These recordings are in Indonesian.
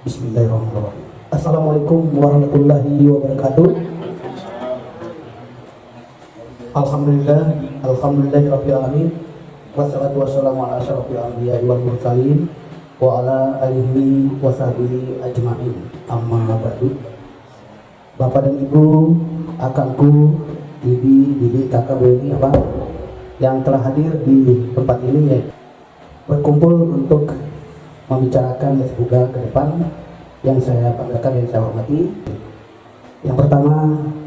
Bismillahirrahmanirrahim. Assalamualaikum warahmatullahi wabarakatuh. Alhamdulillahirabbil alamin. Wassalatu wassalamu ala asyrofil anbiya'i wal mursalin wa ala alihi wa sahbihi ajmain. Amma ba'du. Bapak dan Ibu, akangku, bibi, kakak, beli apa yang telah hadir di tempat ini ya, berkumpul untuk membicarakan semoga ke depan yang saya banggakan dan saya hormati. Yang pertama,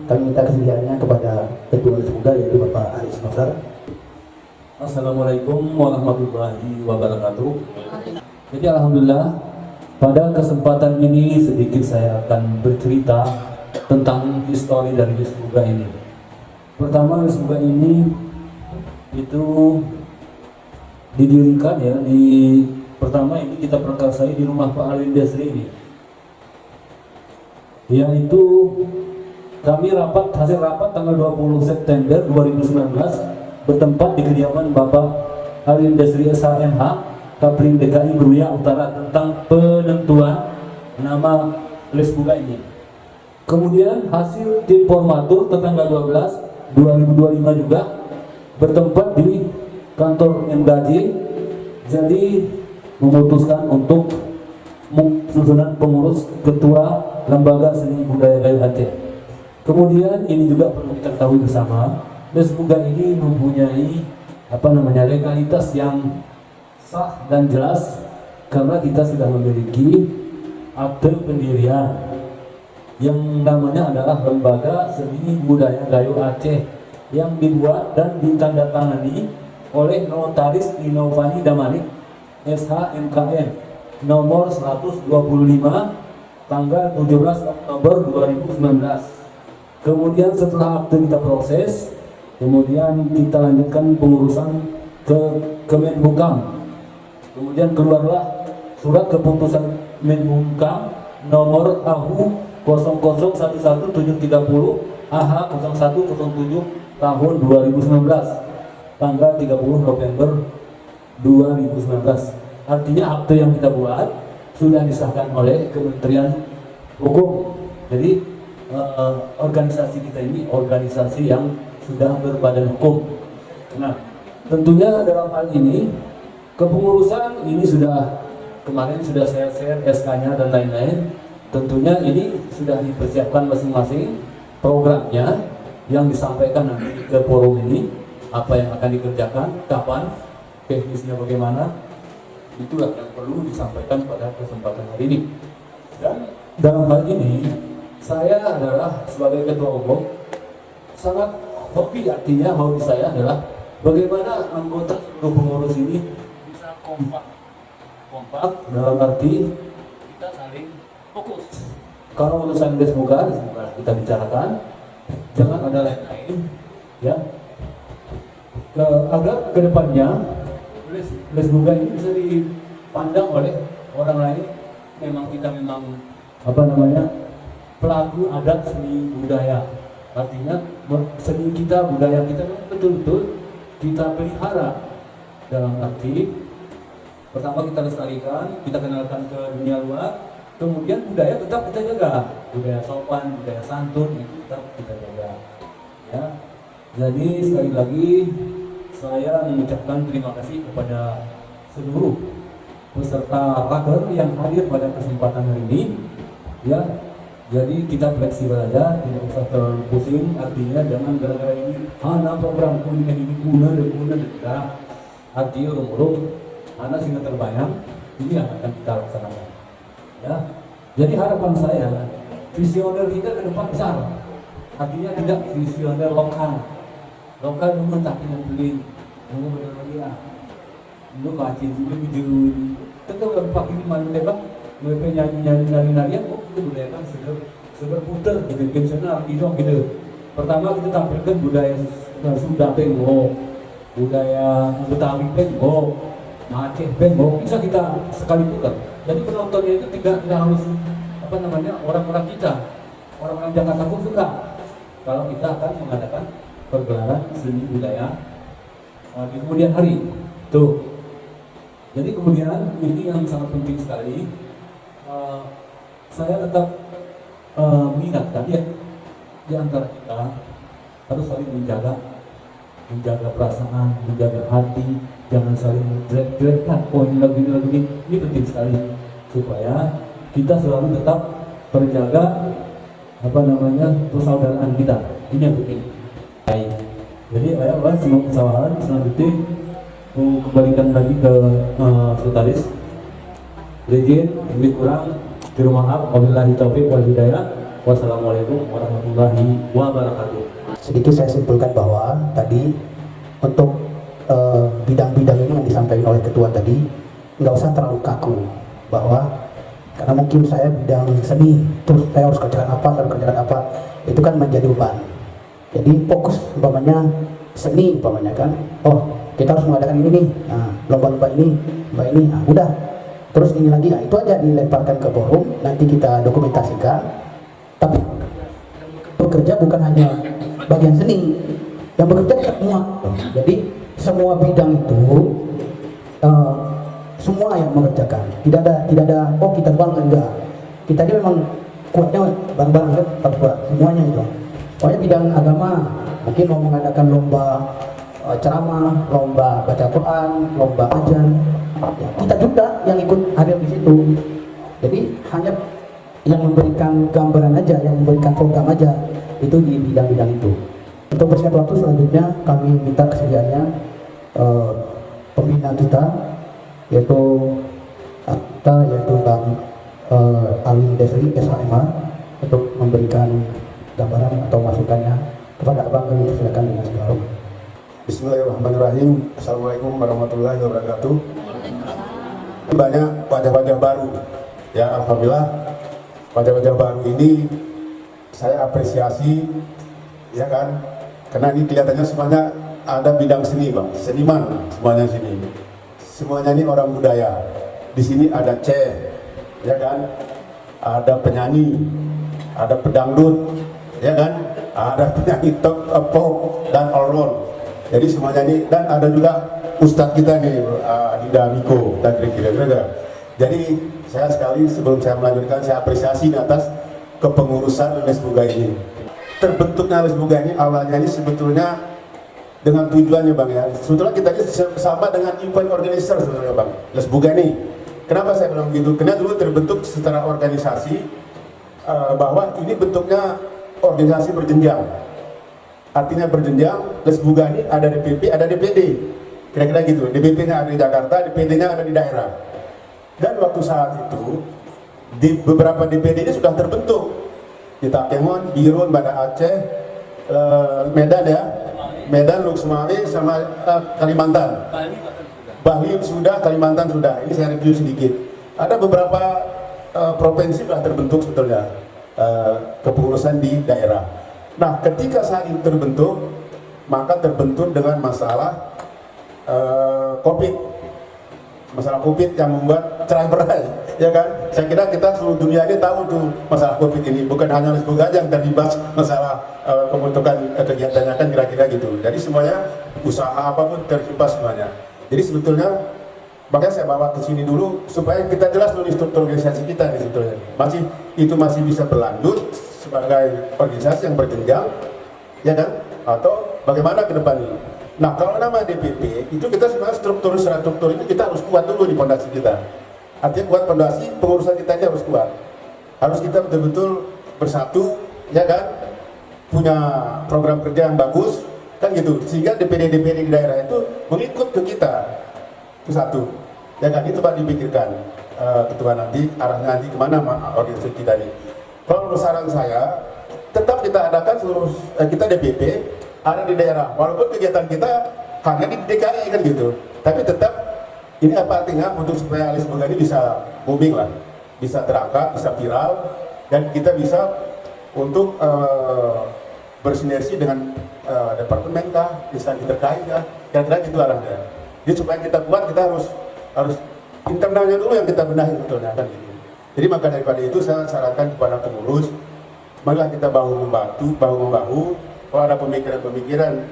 kami minta kesediaannya kepada Ketua Semoga yaitu Bapak Aris Nosar. Assalamualaikum warahmatullahi wabarakatuh. Jadi alhamdulillah pada kesempatan ini sedikit saya akan bercerita tentang histori dari Semoga ini. Pertama, Semoga ini itu didirikan ya pertama ini kita perkasai di rumah Pak Alin Desri ini, yaitu kami hasil rapat tanggal 20 September 2019 bertempat di kediaman Bapak Alin Desri SHMH Kapling DKI Meruya Utara tentang penentuan nama Semoga ini. Kemudian hasil tim formatur tanggal 12 2025 juga bertempat di kantor MGJ, jadi memutuskan untuk susunan pengurus ketua lembaga seni budaya kayu Aceh. Kemudian ini juga perlu kita ketahui bersama, Semoga ini mempunyai legalitas yang sah dan jelas karena kita sudah memiliki akte pendirian yang namanya adalah Lembaga Seni Budaya Gayo Aceh yang dibuat dan ditandatangani oleh Notaris Inovani Damanik SHMKN nomor 125 tanggal 17 Oktober 2019. Kemudian setelah akte kita proses, kemudian kita lanjutkan pengurusan ke Kemenhukam. Kemudian keluarlah surat keputusan Menhukam nomor AHU 0011730 AH 0107 tahun 2019 tanggal 30 November 2019. Artinya akte yang kita buat sudah disahkan oleh Kementerian Hukum. Jadi organisasi kita ini organisasi yang sudah berbadan hukum. Nah, tentunya dalam hal ini kepengurusan ini kemarin sudah saya share SK-nya dan lain-lain. Tentunya ini sudah dipersiapkan masing-masing programnya yang disampaikan nanti ke forum ini, apa yang akan dikerjakan, kapan, teknisnya bagaimana, itulah yang perlu disampaikan pada kesempatan hari ini. Dan dalam hal ini saya adalah sebagai ketua umum sangat hobi, artinya hobi saya adalah bagaimana anggota seluruh pengurus ini bisa kompak dalam arti kita saling fokus. Kalau urusan Semoga kita bicarakan, jangan ada lain-lain ya, agar kedepannya Semoga ini bisa dipandang oleh orang lain. Kita memang pelaku adat seni budaya, artinya seni kita, budaya kita betul-betul kita pelihara dalam arti pertama kita lestarikan, kita kenalkan ke dunia luar. Kemudian budaya tetap kita jaga, budaya sopan, budaya santun itu tetap kita jaga ya. Jadi sekali lagi saya mengucapkan terima kasih kepada seluruh peserta raker yang hadir pada kesempatan hari ini ya. Jadi kita fleksibel aja, tidak usah terlalu pusing. Artinya jangan gara-gara ini program kuliah ini guna tidak. Artinya urung-urung anak sehingga terbayang ini yang akan kita laksanakan ya. Jadi harapan saya visioner kita ke depan besar, artinya tidak visioner lokal dulu tak kita beli nunggu benar-benar nunggu kacil juga gitu. Tentu berpak ini malu tebak mereka nyanyi-nari itu budaya kan seger puter gitu, bikin senang gitu. Pertama kita tampilkan budaya Sunda Bengo, budaya Betawi Bengo, Aceh Bengo, bisa kita sekali putar. Jadi penontonnya itu tidak harus orang-orang kita, orang-orang Jakarta pun suka kalau kita akan mengadakan pergelaran seni budaya di kemudian hari tuh. Jadi kemudian ini yang sangat penting sekali Eh, saya tetap mengingatkan ya, di antara kita harus saling menjaga perasaan, menjaga hati, jangan saling menjelek-jelekkan. Oh ini lagu ini penting sekali supaya kita selalu tetap terjaga persaudaraan kita. Ini yang penting. Baik. Jadi saya bahas semua kesalahan selanjutnya kembalikan lagi ke sekretaris. Izin, lebih kurang firman maaf. Wabillahi taufiq wal hidayah. Wassalamualaikum warahmatullahi wabarakatuh. Sedikit saya simpulkan bahwa tadi untuk bidang-bidang ini yang disampaikan oleh ketua tadi nggak usah terlalu kaku, bahwa karena mungkin saya bidang seni terus saya harus kerjakan apa itu kan menjadi beban. Jadi fokus umpamanya seni umpamanya kan, oh kita harus mengadakan ini nih, nah, lomba-lomba ini, nah, udah terus ini lagi, nah, itu aja dilemparkan ke forum, nanti kita dokumentasikan. Tapi bekerja bukan hanya bagian seni, yang bekerja semua. Jadi semua bidang itu semua yang mengerjakan. Tidak ada oh kita doang, enggak. Kita ini memang kuatnya bareng-bareng kan, semuanya itu. Pokoknya bidang agama mungkin mau mengadakan lomba ceramah, lomba baca Quran, lomba ajan, ya, kita juga yang ikut hadir di situ. Jadi hanya yang memberikan gambaran aja, yang memberikan program aja, itu di bidang-bidang itu. Untuk bersingkat waktu selanjutnya kami minta kesediaannya pembina kita, yaitu Bang Alin Desri SHMA, untuk memberikan gambaran atau masukannya kepada Abang. Kami silakan dengan segala hormat. Bismillahirrahmanirrahim. Assalamualaikum warahmatullahi wabarakatuh. Banyak wajah-wajah baru, ya alhamdulillah. Wajah-wajah baru ini saya apresiasi, ya kan, karena ini kelihatannya semuanya ada bidang seni, bang, seniman semuanya sini. Semuanya ini orang budaya. Di sini ada ya kan, ada penyanyi, ada pedangdut, ya kan, ada penyanyi pop dan all-round. Jadi semuanya ini, dan ada juga ustadz kita nih, Adinda Miko dan kira-kira. Jadi saya sekali sebelum saya melanjutkan, saya apresiasi atas kepengurusan Lesbuga ini. Terbentuknya Lesbuga ini awalnya ini sebetulnya dengan tujuannya, bang, ya. Sebetulnya kita ini sama dengan event organizer sebetulnya, bang, Lesbuga ini. Kenapa saya bilang begitu? Karena dulu terbentuk secara organisasi, bahwa ini bentuknya organisasi berjenjang. Artinya berjenjang. Lesbuga ini ada DPP, ada DPD, kira-kira gitu. DPP-nya ada di Jakarta, DPD-nya ada di daerah. Dan waktu saat itu di beberapa DPD ini sudah terbentuk di Takemon, Birun, Banda Aceh, Medan, ya, Medan, Luxmawi, sama Kalimantan. Bali sudah, Kalimantan sudah. Ini saya review sedikit. Ada beberapa provinsi sudah terbentuk sebetulnya kepengurusan di daerah. Nah, ketika saat itu terbentuk, maka terbentuk dengan masalah COVID. Masalah COVID yang membuat cerai berai, ya kan? Saya kira kita seluruh dunia ini tahu tuh masalah COVID ini. Bukan hanya Lesbuga yang terlibat masalah pembentukan kegiatannya, kan kira-kira gitu. Jadi semuanya, usaha apapun terlibat semuanya. Jadi sebetulnya, makanya saya bawa ke sini dulu supaya kita jelas dulu struktur organisasi kita nih sebetulnya. Masih bisa berlanjut sebagai organisasi yang berjenjang, ya kan? Atau bagaimana ke depan ini? Nah, kalau nama DPP itu kita sebenarnya struktur itu kita harus kuat dulu di fondasi kita. Artinya kuat fondasi, pengurusan kita ini harus kuat. Harus kita betul-betul bersatu, ya kan? Punya program kerja yang bagus, kan gitu. Sehingga DPD di daerah itu mengikut ke kita. Itu satu. Ya kan, itu Pak dipikirkan ketua nanti, arahnya nanti kemana organisasi kita ini. Kalau menurut saran saya, tetap kita adakan seluruh kita DPP ada di daerah, walaupun kegiatan kita hanya di DKI kan gitu, tapi tetap ini apa artinya untuk supaya Lesbuga ini bisa booming lah, bisa terangkat, bisa viral, dan kita bisa untuk bersinergi dengan departemen kah, instansi terkait kah, kira-kira gitu arahnya. Jadi supaya kita kuat, kita harus internalnya dulu yang kita benahi betulnya kan gitu. Jadi maka daripada itu saya sarankan kepada pengurus, marilah kita bahu membahu. Kalau ada pemikiran-pemikiran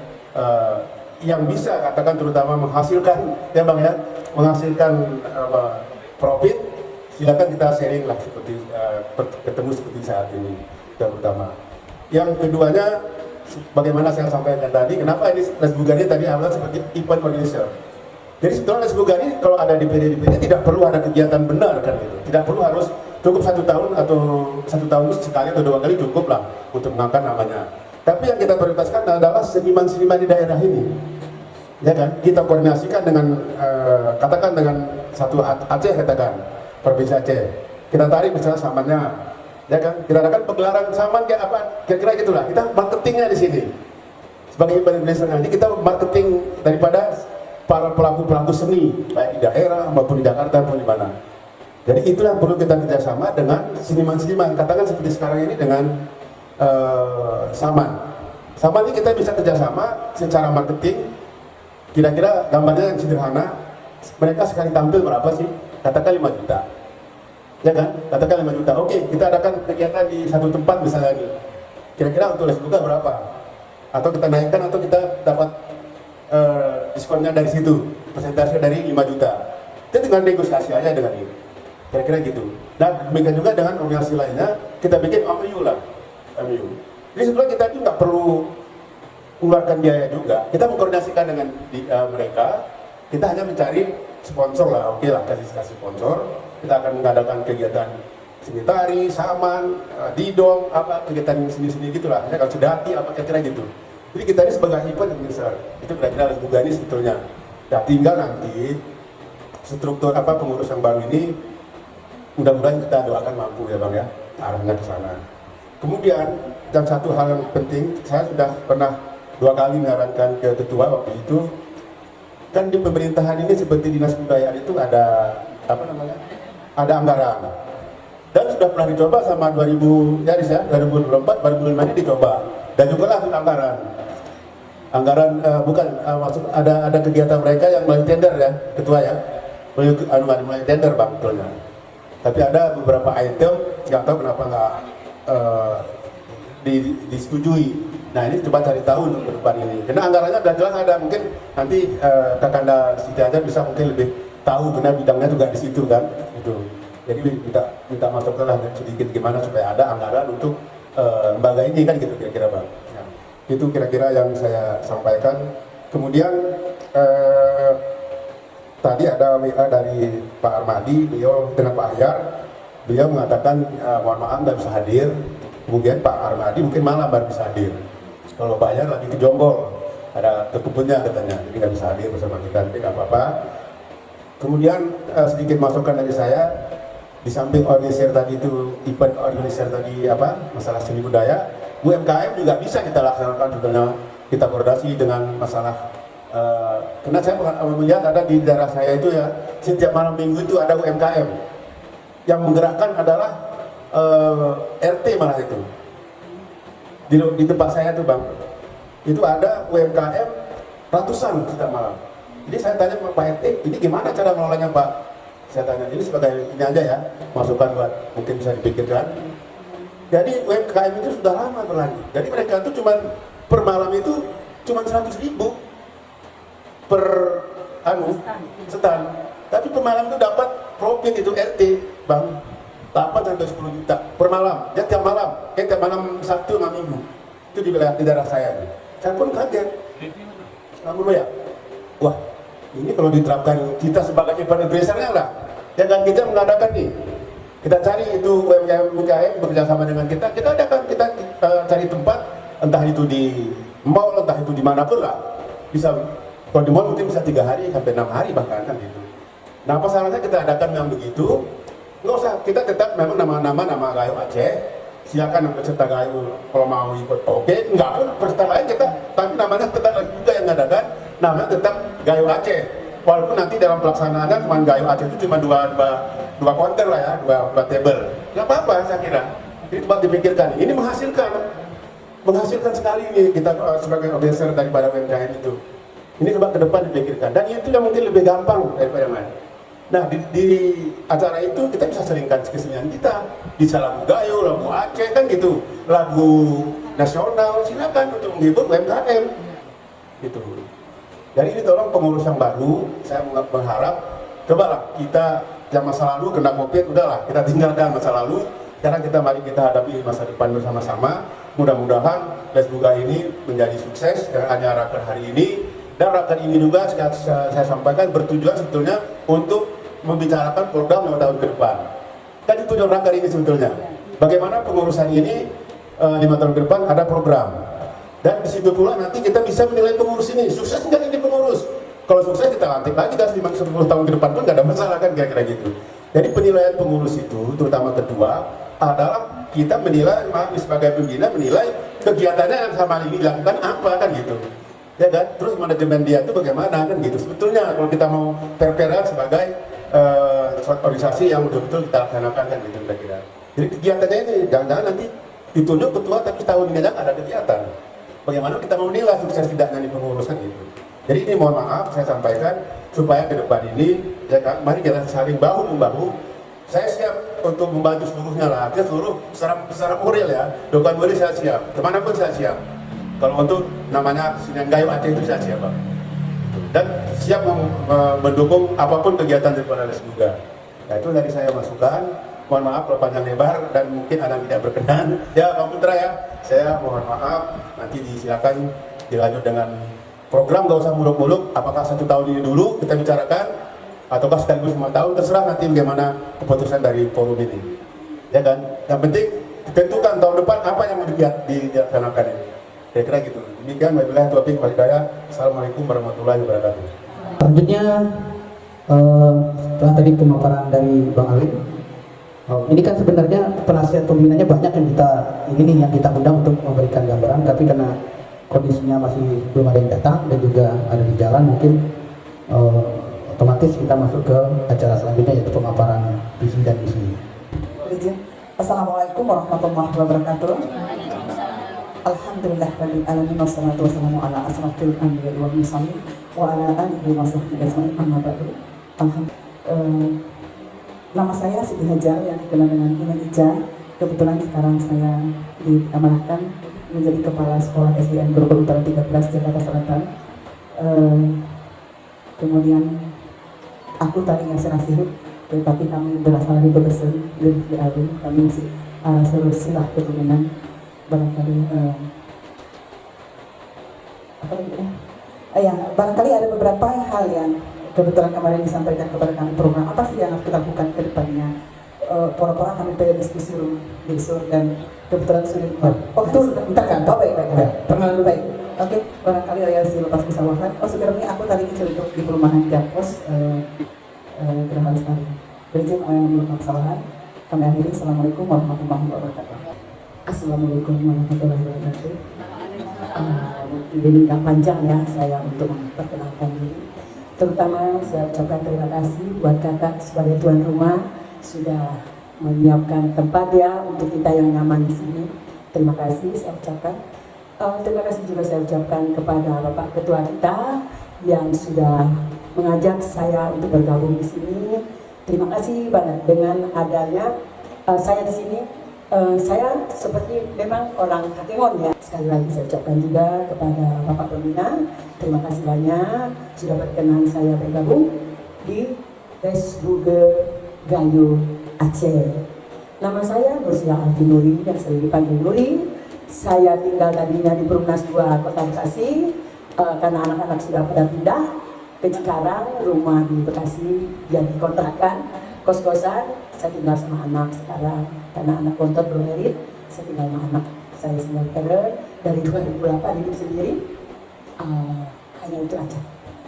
yang bisa katakan terutama menghasilkan, ya bang, ya, menghasilkan profit, silakan kita sharing lah seperti ketemu seperti saat ini terutama. Yang keduanya, bagaimana saya sampaikan tadi, kenapa ini Les Bugani tadi awalnya seperti event organizer. Jadi sebetulnya Les Bugani kalau ada di DPD tidak perlu ada kegiatan benar kan gitu. Tidak perlu harus cukup 1 tahun atau 1 tahun sekali atau 2 kali cukup lah untuk mengangkat namanya. Tapi yang kita prioritaskan adalah seniman-seniman di daerah ini. Ya kan, kita koordinasikan dengan katakan dengan satu Aceh, katakan Provinsi Aceh, kita tarik misalnya samannya, ya kan, kita adakan pegelaran saman kayak apa, kira-kira gitulah. Kita marketingnya di sini sebagai Indonesia. Ini kita marketing daripada para pelaku seni baik di daerah maupun di Jakarta maupun di mana. Jadi itulah yang perlu kita kerjasama dengan seniman-seniman, katakan seperti sekarang ini dengan Saman ini kita bisa kerjasama secara marketing. Kira-kira gambarnya yang sederhana, mereka sekali tampil berapa sih? Katakan 5 juta, ya kan? Katakan 5 juta. Oke, kita adakan kegiatan di satu tempat misalnya nih. Kira-kira untuk les buka berapa? Atau kita naikkan atau kita dapat diskonnya dari situ, persentase dari 5 juta. Kita tinggal negosiasi aja dengan ini. Kira-kira gitu. Dan demikian juga dengan organisasi lainnya, kita bikin MOU lah. MOU. Jadi sebenarnya kita itu nggak perlu mengeluarkan biaya juga. Kita mengkoordinasikan dengan mereka. Kita hanya mencari sponsor lah. Oke lah, kasih sponsor. Kita akan mengadakan kegiatan seni tari, saman, didong, apa kegiatan seni-seni gitulah. Kalau sedati apa kira-kira gitu. Jadi kita ini sebagai event besar. Itu kira-kira Les Bugani sebetulnya. Nah, tinggal nanti struktur apa pengurus yang baru ini mudah-mudahan kita doakan mampu ya Bang ya, arahnya ke sana. Kemudian dan satu hal yang penting, saya sudah pernah 2 kali menyarankan ke ketua waktu itu, kan di pemerintahan ini seperti dinas kebudayaan itu ada apa namanya, ada anggaran, dan sudah pernah dicoba sama 2024, 2005 ini dicoba, dan juga lah anggaran bukan maksud ada kegiatan mereka yang melalui tender ya ketua ya, melalui tender Bang betulnya. Tapi ada beberapa item nggak tahu kenapa nggak disetujui. Nah ini coba cari tahu untuk ke depan ini. Karena anggarannya sudah jelas ada, mungkin nanti Kakanda Siti aja bisa mungkin lebih tahu karena bidangnya juga di situ kan. Gitu. Jadi minta masukkan lah sedikit gimana supaya ada anggaran untuk lembaga ini kan gitu kira-kira Bang. Ya. Itu kira-kira yang saya sampaikan. Kemudian tadi ada WA dari Pak Armadi, beliau dengan Pak Ahyar, beliau mengatakan mohon maaf nggak bisa hadir. Kemudian Pak Armadi mungkin malam baru bisa hadir. Kalau Pak Ahyar lagi ke Jonggol, ada kebunnya katanya, jadi nggak bisa hadir bersama kita, tapi nggak apa-apa. Kemudian sedikit masukan dari saya, di samping organisasi tadi itu, event organisasi tadi apa, masalah seni budaya, UMKM juga bisa kita laksanakan sebetulnya. Kita koordinasi dengan masalah karena saya melihat ada di daerah saya itu ya, setiap malam minggu itu ada UMKM yang menggerakkan adalah RT malah itu di tempat saya tuh Bang, itu ada UMKM ratusan setiap malam. Jadi saya tanya ke Pak RT, ini gimana cara mengelolanya Pak? Saya tanya, ini sebagai ini aja ya, masukan buat mungkin bisa dipikirkan. Jadi UMKM itu sudah lama berlanjut. Jadi mereka tuh cuman per malam itu cuman 100.000 per stand. Tapi per malam itu dapat profit itu RT Bang 8 sampai 10 juta per malam. Ya tiap malam, tiap malam Sabtu sama Minggu. Itu di wilayah di daerah saya nih. Saya pun kaget. Kamu ya? Wah, ini kalau diterapkan kita sebagai event organizer-nya lah. Ya kan kita mengadakan nih. Kita cari itu UMKM bekerja sama dengan kita adakan kita cari tempat, entah itu di mall, entah itu dimanapun lah. Bisa kalau di mall mungkin bisa 3 hari sampai 6 hari bahkan kan gitu. Nah apa salahnya kita adakan yang begitu? Nggak usah, kita tetap memang nama Gayo Aceh. Silakan peserta Gayo kalau mau ikut oke. Enggak pun peserta lain kita, tapi namanya tetap juga yang mengadakan, namanya tetap Gayo Aceh. Walaupun nanti dalam pelaksanaannya cuma Gayo Aceh itu cuma dua counter lah ya, dua table. Nggak apa-apa saya kira. Ini coba dipikirkan. Ini menghasilkan sekali ini kita sebagai organizer daripada UMKM itu. Ini coba ke depan dipikirkan, dan itu yang mungkin lebih gampang daripada yang lain. Nah di acara itu kita bisa seringkan kesenian kita, bisa lagu Gayo, lagu Aceh kan gitu, lagu nasional, silakan untuk menghibur UMKM gitu. Jadi ini tolong pengurus yang baru, saya berharap cobalah kita yang masa lalu kena COVID, udahlah kita tinggalkan masa lalu. Sekarang mari kita hadapi masa depan bersama-sama. Mudah-mudahan Lesbuga ini menjadi sukses dengan adanya raker hari ini. Dan raker ini juga saya sampaikan bertujuan sebetulnya untuk membicarakan program 5 tahun ke depan. Dan tujuan raker ini sebetulnya bagaimana pengurusan ini 5 tahun ke depan ada program. Dan di situ pula nanti kita bisa menilai pengurus ini sukses nggak ini pengurus. Kalau sukses kita lantik lagi dan 10 tahun ke depan pun nggak ada masalah kan kira-kira gitu. Jadi penilaian pengurus itu terutama kedua adalah kita menilai sebagai pembina menilai kegiatannya yang sama ini dilakukan apa kan gitu. Ya kan? Terus manajemen dia itu bagaimana kan gitu. Sebetulnya kalau kita mau fair-fairan sebagai suatu organisasi yang betul-betul kita laksanakan kan gitu kira-kira. Jadi kegiatannya ini jangan-jangan nanti ditunjuk ketua tapi tahun ini ada kegiatan. Bagaimana kita mau menilai sukses tidaknya di pengurusan itu. Jadi ini mohon maaf saya sampaikan supaya ke depan ini ya kan, mari kita saling bahu-membahu. Saya siap untuk membantu seluruhnya lah, artinya seluruh secara moral ya. Dokumen moral saya siap, kemanapun saya siap. Kalau untuk namanya Sinian Gayo Aceh itu saya siap, Pak. Dan siap mendukung apapun kegiatan daripada Lesbuga. Nah itu dari saya masukan. Mohon maaf kalau panjang lebar dan mungkin ada yang tidak berkenan. Ya Pak Putra ya, saya mohon maaf. Nanti disilakan dilanjut dengan program, gak usah muluk-muluk. Apakah 1 tahun ini dulu kita bicarakan? Ataukah sekaligus 5 tahun, terserah nanti bagaimana keputusan dari forum ini, ya kan? Yang penting tentukan tahun depan apa yang mau dilaksanakan ini. Kira-kira gitu. Demikian, wabillahi taufiq wal hidayah. Assalamualaikum warahmatullahi wabarakatuh. Selanjutnya setelah tadi pemaparan dari Bang Alim, ini kan sebenarnya penasihat pembinanya banyak yang kita undang untuk memberikan gambaran, tapi karena kondisinya masih belum ada yang datang dan juga ada di jalan, mungkin otomatis kita masuk ke acara selanjutnya yaitu pemaparan visi dan misi. Assalamualaikum warahmatullahi wabarakatuh. Alhamdulillahirabbil alamin wassalatu wassalamu ala asrofil anbiya'i wal mursalin wa ala alihi wa sahbihi ajmain amma ba'du. Nama saya Siti Hajar yang dikenal dengan Ina Ija. Kebetulan sekarang saya diamanahkan menjadi kepala sekolah SDN Grogol Utara 13 Jakarta Selatan. Kemudian aku tadinya senasihut, tetapi kami berasal dari Bebesen, dari Alun, kami silsilah keturunan barangkali barangkali ada beberapa hal yang kebetulan kemarin disampaikan kepada kami program apa sih yang harus kita lakukan ke depannya. Pora-pora kami pada diskusi besok dan kebetulan sudah itu bentar kan? Oh baik, perkenalan baik. Oke, barangkali saya lepas kesawahan. Sebenarnya aku tadi duduk di perumahan Japos Geraha Lestari. Berizin menurut kesalahan. Kami akhiri. Assalamualaikum warahmatullahi wabarakatuh. Assalamualaikum warahmatullahi wabarakatuh. Ini nggak panjang ya saya untuk memperkenalkan diri. Terutama saya ucapkan terima kasih buat kakak sebagai tuan rumah sudah menyiapkan tempat ya untuk kita yang nyaman di sini. Terima kasih saya ucapkan. Terima kasih juga saya ucapkan kepada Bapak Ketua kita yang sudah mengajak saya untuk bergabung di sini. Terima kasih banget dengan adanya saya di sini. Saya seperti memang orang Katingon ya. Sekali lagi saya ucapkan juga kepada Bapak Pembina. Terima kasih banyak sudah berkenan saya bergabung di Lesbuga Gayo Aceh. Nama saya Nursia Alfinuri yang sering dipanggil Nuri. Saya tinggal tadinya di Perumnas 2 Kota Bekasi, karena anak-anak sudah pada pindah ke Cikarang, rumah di Bekasi jadi kontrakan, kos-kosan. Saya tinggal sama anak sekarang, karena anak kontrak belum merit, saya tinggal sama anak. Saya single parent dari 2008 hidup sendiri, hanya itu aja.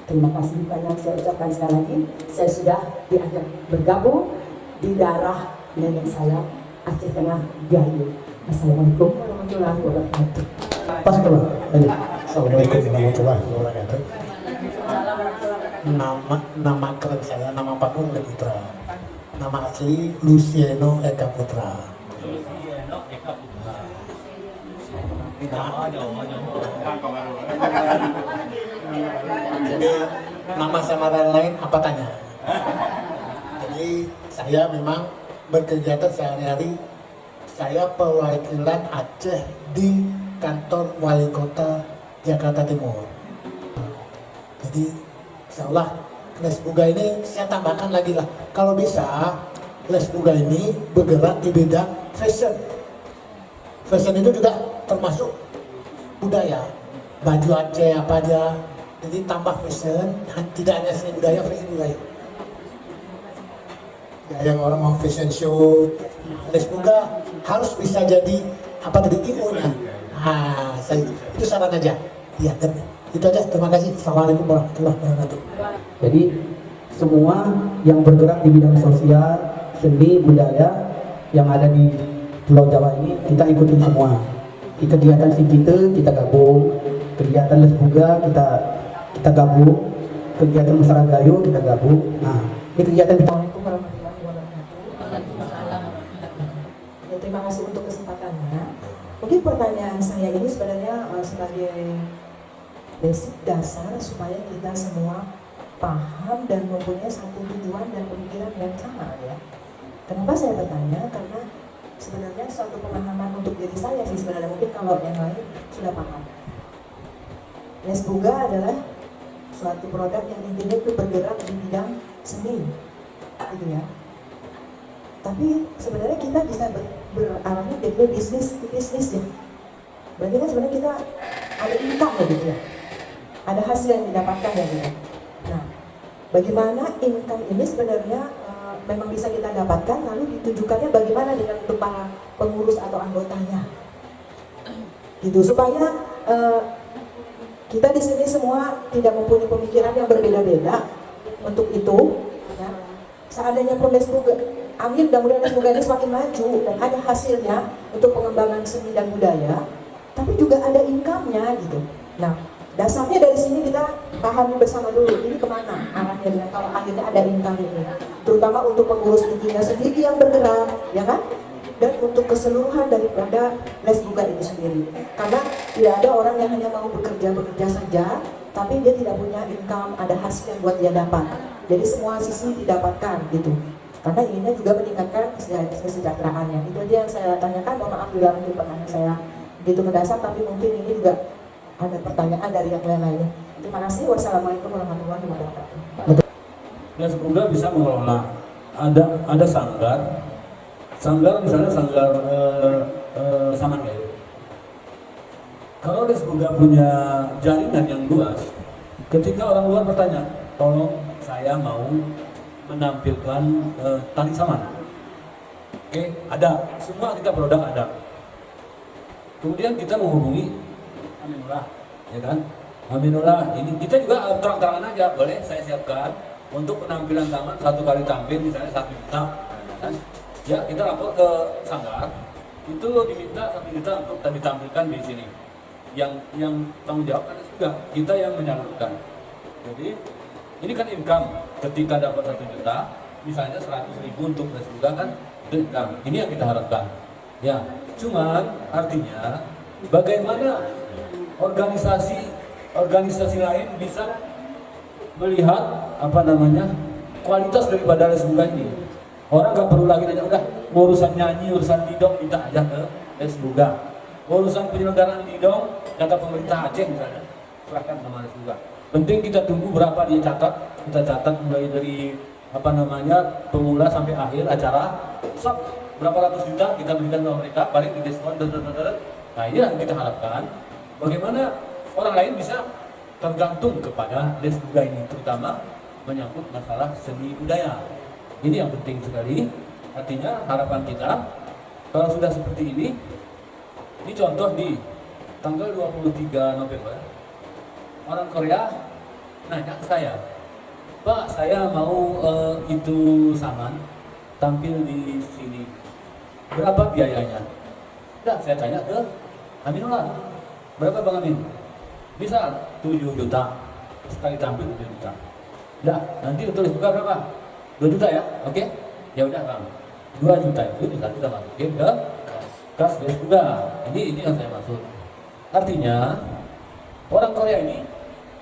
Terima kasih banyak saya ucapkan sekali lagi. Saya sudah diajak bergabung di daerah nenek saya, Aceh Tengah Gayo. Assalamualaikum warahmatullahi wabarakatuh. Pas itu Bang. Assalamualaikum warahmatullahi wabarakatuh. Nama keren saya, nama panggung Le Putra. Nama asli Luciano Eka Putra. Jadi nama samaran lain apa tanya? Jadi saya memang berkegiatan sehari-hari. Saya perwakilan Aceh di kantor wali kota Jakarta Timur. Jadi insya Allah Les Buga ini saya tambahkan lagi lah, kalau bisa Les Buga ini bergerak di bidang fashion. Fashion itu juga termasuk budaya, baju Aceh apa aja, jadi tambah fashion, tidak hanya seni budaya, fashion budaya. Ya, yang orang mau fashion show, Les Buga harus bisa jadi apa tadi IO-nya. Nah, itu saran aja. Ya, itu aja. Terima kasih. Assalamualaikum warahmatullahi wabarakatuh. Jadi semua yang bergerak di bidang sosial, seni, budaya yang ada di Pulau Jawa ini kita ikutin semua. Di kegiatan kita gabung, kegiatan Les Buga kita gabung, kegiatan masyarakat Gayo kita gabung. Nah, ini kegiatan Assalamualaikum warahmatullahi wabarakatuh. Ya, terima kasih untuk kesempatannya. Mungkin pertanyaan saya ini sebenarnya sebagai basic dasar supaya kita semua paham dan mempunyai satu tujuan dan pemikiran yang sama ya. Kenapa saya bertanya? Karena sebenarnya suatu pemahaman untuk diri saya sih sebenarnya, mungkin kalau yang lain sudah paham. Les Buga adalah suatu produk yang intinya itu bergerak di bidang seni, gitu ya. Tapi sebenarnya kita bisa berarahnya dari bisnis ya. Berarti kan sebenarnya kita ada income ya gitu ya. Ada hasil yang didapatkan ya gitu. Nah, bagaimana income ini sebenarnya memang bisa kita dapatkan, lalu ditujukannya bagaimana dengan untuk para pengurus atau anggotanya, gitu supaya kita di sini semua tidak mempunyai pemikiran yang berbeda-beda untuk itu. Ya. Seandainya pun Les Buga, amin, mudah-mudahan Les Buga ini semakin maju dan ada hasilnya untuk pengembangan seni dan budaya, tapi juga ada income-nya gitu. Nah, dasarnya dari sini kita pahami bersama dulu, ini kemana arahnya dengan kalau akhirnya ada income ini, terutama untuk pengurus intinya sendiri yang bergerak, ya kan? Dan untuk keseluruhan daripada Les Buga itu sendiri. Karena tidak ada orang yang hanya mau bekerja saja, tapi dia tidak punya income, ada hasil yang buat dia dapat. Jadi semua sisi didapatkan gitu. Karena inginnya juga meningkatkan kesejahteraannya. Itu aja yang saya tanyakan. Mohon maaf bila mungkin pertanyaan saya begitu mendasar, tapi mungkin ini juga ada pertanyaan dari yang lain-lainnya. Terima kasih. Wassalamualaikum warahmatullahi wabarakatuh. Les Buga bisa mengelola. Ada sanggar misalnya sanggar Saman Gayo. Kalau Les Buga punya jaringan yang luas, ketika orang luar bertanya, tolong saya mau menampilkan tali saman. Oke, ada. Semua kita produk ada. Kemudian kita menghubungi Aminullah, ya kan? Aminullah, ini kita juga terang-terangan aja, boleh saya siapkan untuk penampilan taman 1 kali tampil misalnya 1 juta, kan? Ya kita lapor ke sanggar, itu diminta 1 juta untuk ditampilkan di sini. Yang tanggung jawab kan juga kita yang menyalurkan. Jadi ini kan income, ketika dapat 1 juta, misalnya 100.000 untuk Les Buga kan, itu income. Ini yang kita harapkan. Ya, cuman artinya bagaimana organisasi lain bisa melihat kualitas daripada Les Buga ini. Orang nggak perlu lagi nanya, udah urusan nyanyi, urusan didong minta aja ke Les Buga. Urusan penyelenggaraan didong kata pemerintah Aceh misalnya, serahkan sama Les Buga. Penting kita tunggu berapa dia catat, kita catat mulai dari pemula sampai akhir acara, berapa ratus juta kita berikan ke mereka, balik di diskon, Nah ini yang kita harapkan, bagaimana orang lain bisa tergantung kepada Les Buga ini, terutama menyangkut masalah seni budaya. Ini yang penting sekali. Artinya harapan kita, kalau sudah seperti ini contoh di tanggal 23 November, orang Korea nanya ke saya, Pak, saya mau itu saman tampil di sini, berapa biayanya? Nah, saya tanya ke Aminullah, berapa Bang Amin? Bisa 7 juta, sekali tampil 7 juta. Nah, nanti untuk Les Buga berapa? 2 juta ya? Oke? Ya udah Bang, 2 juta itu bisa kita masukin ke kas Les Buga. Ini yang saya maksud. Artinya orang Korea ini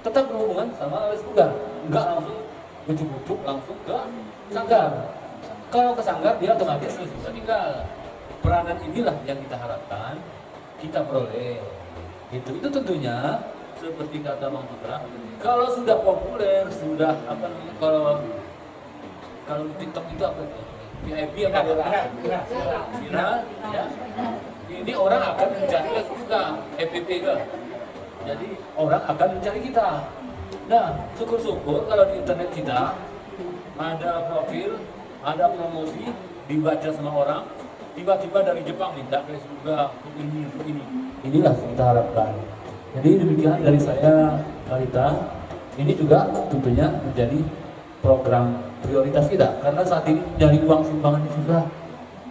tetap berhubungan sama Les Buga, enggak langsung ucuk-ucuk langsung ke sanggar. Kalau ke sanggar dia otomatis Les Buga tinggal. Peranan inilah yang kita harapkan kita peroleh. Itu tentunya seperti kata Bang Putra, kalau sudah populer, sudah apa namanya, kalau di TikTok itu apa tuh? VIP apa? Viral, ya. Ini orang akan mencari kita, FPP kan. Jadi orang akan mencari kita. Nah, syukur-syukur kalau di internet kita ada profil, ada promosi, dibaca sama orang, tiba-tiba dari Jepang minta guys juga ini. Inilah yang kita harapkan. Jadi demikian dari saya, Kalita. Ini juga tentunya menjadi program prioritas kita karena saat ini dari uang sumbangan ini sudah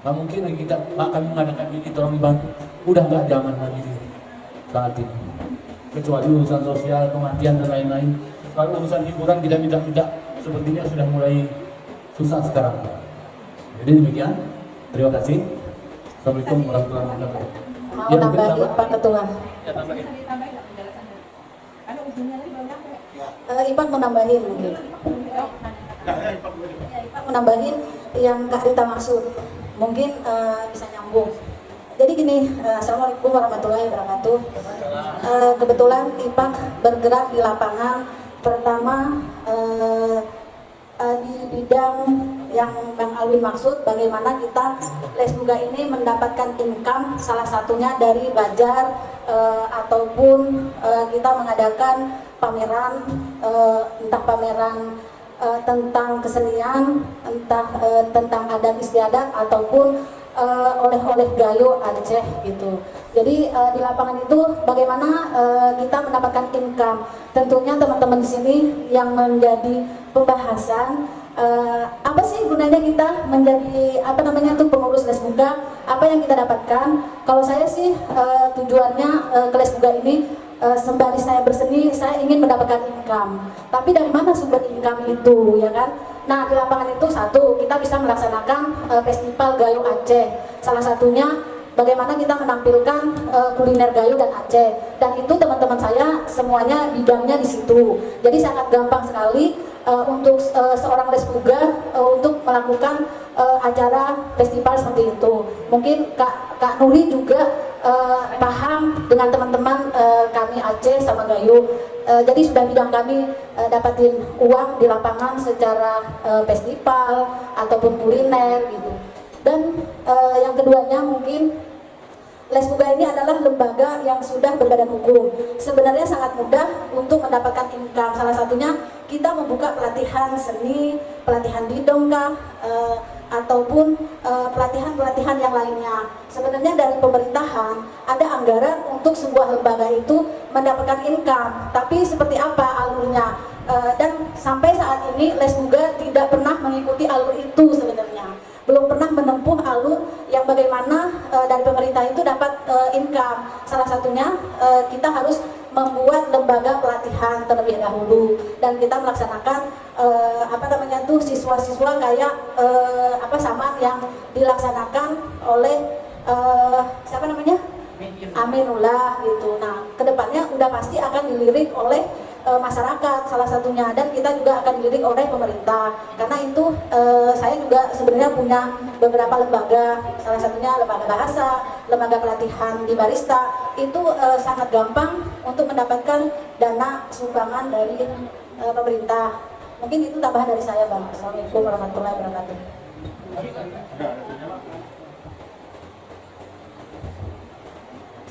nggak mungkin lagi kita akan mengadakan ini tolong dibantu, udah nggak zaman lagi saat ini, kecuali urusan sosial, kematian dan lain-lain. Kalau urusan hiburan kita minta sepertinya sudah mulai susah sekarang. Jadi demikian, terima kasih. Assalamualaikum warahmatullahi wabarakatuh. Mau tambahin Pak Ketua? Ya, tambahin. Ipak mau nambahin mungkin. Ipak mau nambahin yang Kak Rita maksud. Mungkin bisa nyambung. Jadi gini, Assalamualaikum warahmatullahi wabarakatuh. Kebetulan Ipak bergerak di lapangan pertama di bidang yang Bang Alwin maksud, bagaimana kita Lesbuga ini mendapatkan income, salah satunya dari Bajar ataupun kita mengadakan pameran, entah pameran tentang kesenian, entah tentang adat istiadat ataupun oleh-oleh Gayo Aceh gitu. Jadi di lapangan itu bagaimana kita mendapatkan income. Tentunya teman-teman di sini yang menjadi pembahasan apa sih gunanya kita menjadi pengurus Lesbuga, apa yang kita dapatkan. Kalau saya sih tujuannya ke Lesbuga ini sembari saya berseni, saya ingin mendapatkan income. Tapi dari mana sumber income itu, ya kan? Nah, di lapangan itu satu, kita bisa melaksanakan festival Gayo Aceh. Salah satunya bagaimana kita menampilkan kuliner Gayo dan Aceh. Dan itu teman-teman saya semuanya bidangnya di situ. Jadi sangat gampang sekali untuk seorang Lesbuga untuk melakukan acara festival seperti itu. Mungkin Kak Nuri juga paham dengan teman-teman kami Aceh sama Gayo. Jadi sudah bidang kami dapatin uang di lapangan secara festival ataupun kuliner gitu. Dan yang keduanya mungkin Lesbuga ini adalah lembaga yang sudah berbadan hukum. Sebenarnya sangat mudah untuk mendapatkan income. Salah satunya kita membuka pelatihan seni, pelatihan didongkah, ataupun pelatihan-pelatihan yang lainnya. Sebenarnya dari pemerintahan ada anggaran untuk sebuah lembaga itu mendapatkan income. Tapi seperti apa alurnya? Dan sampai saat ini Lesbuga tidak pernah mengikuti alur itu sebenarnya. Belum pernah menempuh alur yang bagaimana dari pemerintah itu dapat income. Salah satunya kita harus membuat lembaga pelatihan terlebih dahulu, dan kita melaksanakan siswa-siswa kayak sama yang dilaksanakan oleh Aminullah gitu. Nah, kedepannya udah pasti akan dilirik oleh masyarakat salah satunya, dan kita juga akan dilirik oleh pemerintah. Karena itu saya juga sebenarnya punya beberapa lembaga, salah satunya lembaga bahasa, lembaga pelatihan di barista. Itu sangat gampang untuk mendapatkan dana sumbangan dari pemerintah. Mungkin itu tambahan dari saya, Bang. Assalamualaikum warahmatullahi wabarakatuh.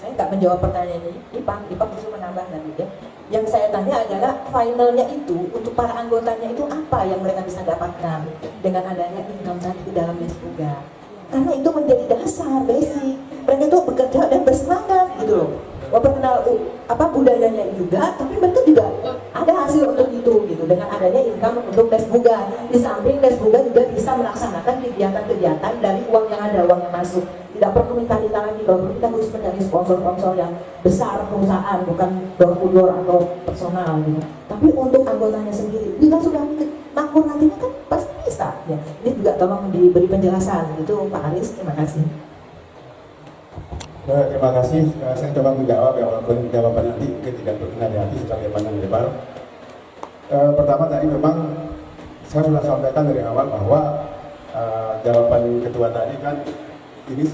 Saya nggak menjawab pertanyaan ini, Ipak bisa menambah nanti ya. Yang saya tanya adalah finalnya itu untuk para anggotanya itu apa yang mereka bisa dapatkan dengan adanya income tadi di dalam Lesbuga. Karena itu menjadi dasar, basic. Mereka itu bekerja dan bersemangat gitu loh. Memperkenal budayanya juga, tapi mereka juga ada hasil untuk itu gitu dengan adanya income untuk Lesbuga. Di samping Lesbuga juga bisa melaksanakan kegiatan-kegiatan dari uang yang ada, uang yang masuk. Tidak perlu minta-minta lagi, kalau kita harus mencari sponsor-sponsor yang besar, perusahaan, bukan door-to-door atau personal gitu. Tapi untuk anggotanya sendiri, kita sudah makmur nantinya kan pasti bisa ya. Ini juga tolong diberi penjelasan gitu Pak Aris, terima kasih. Terima kasih, saya coba menjawab ya, walaupun jawaban nanti mungkin tidak berkenan di hati sebagai pandang lebar. Pertama tadi memang saya sudah sampaikan dari awal bahwa jawaban ketua tadi kan ini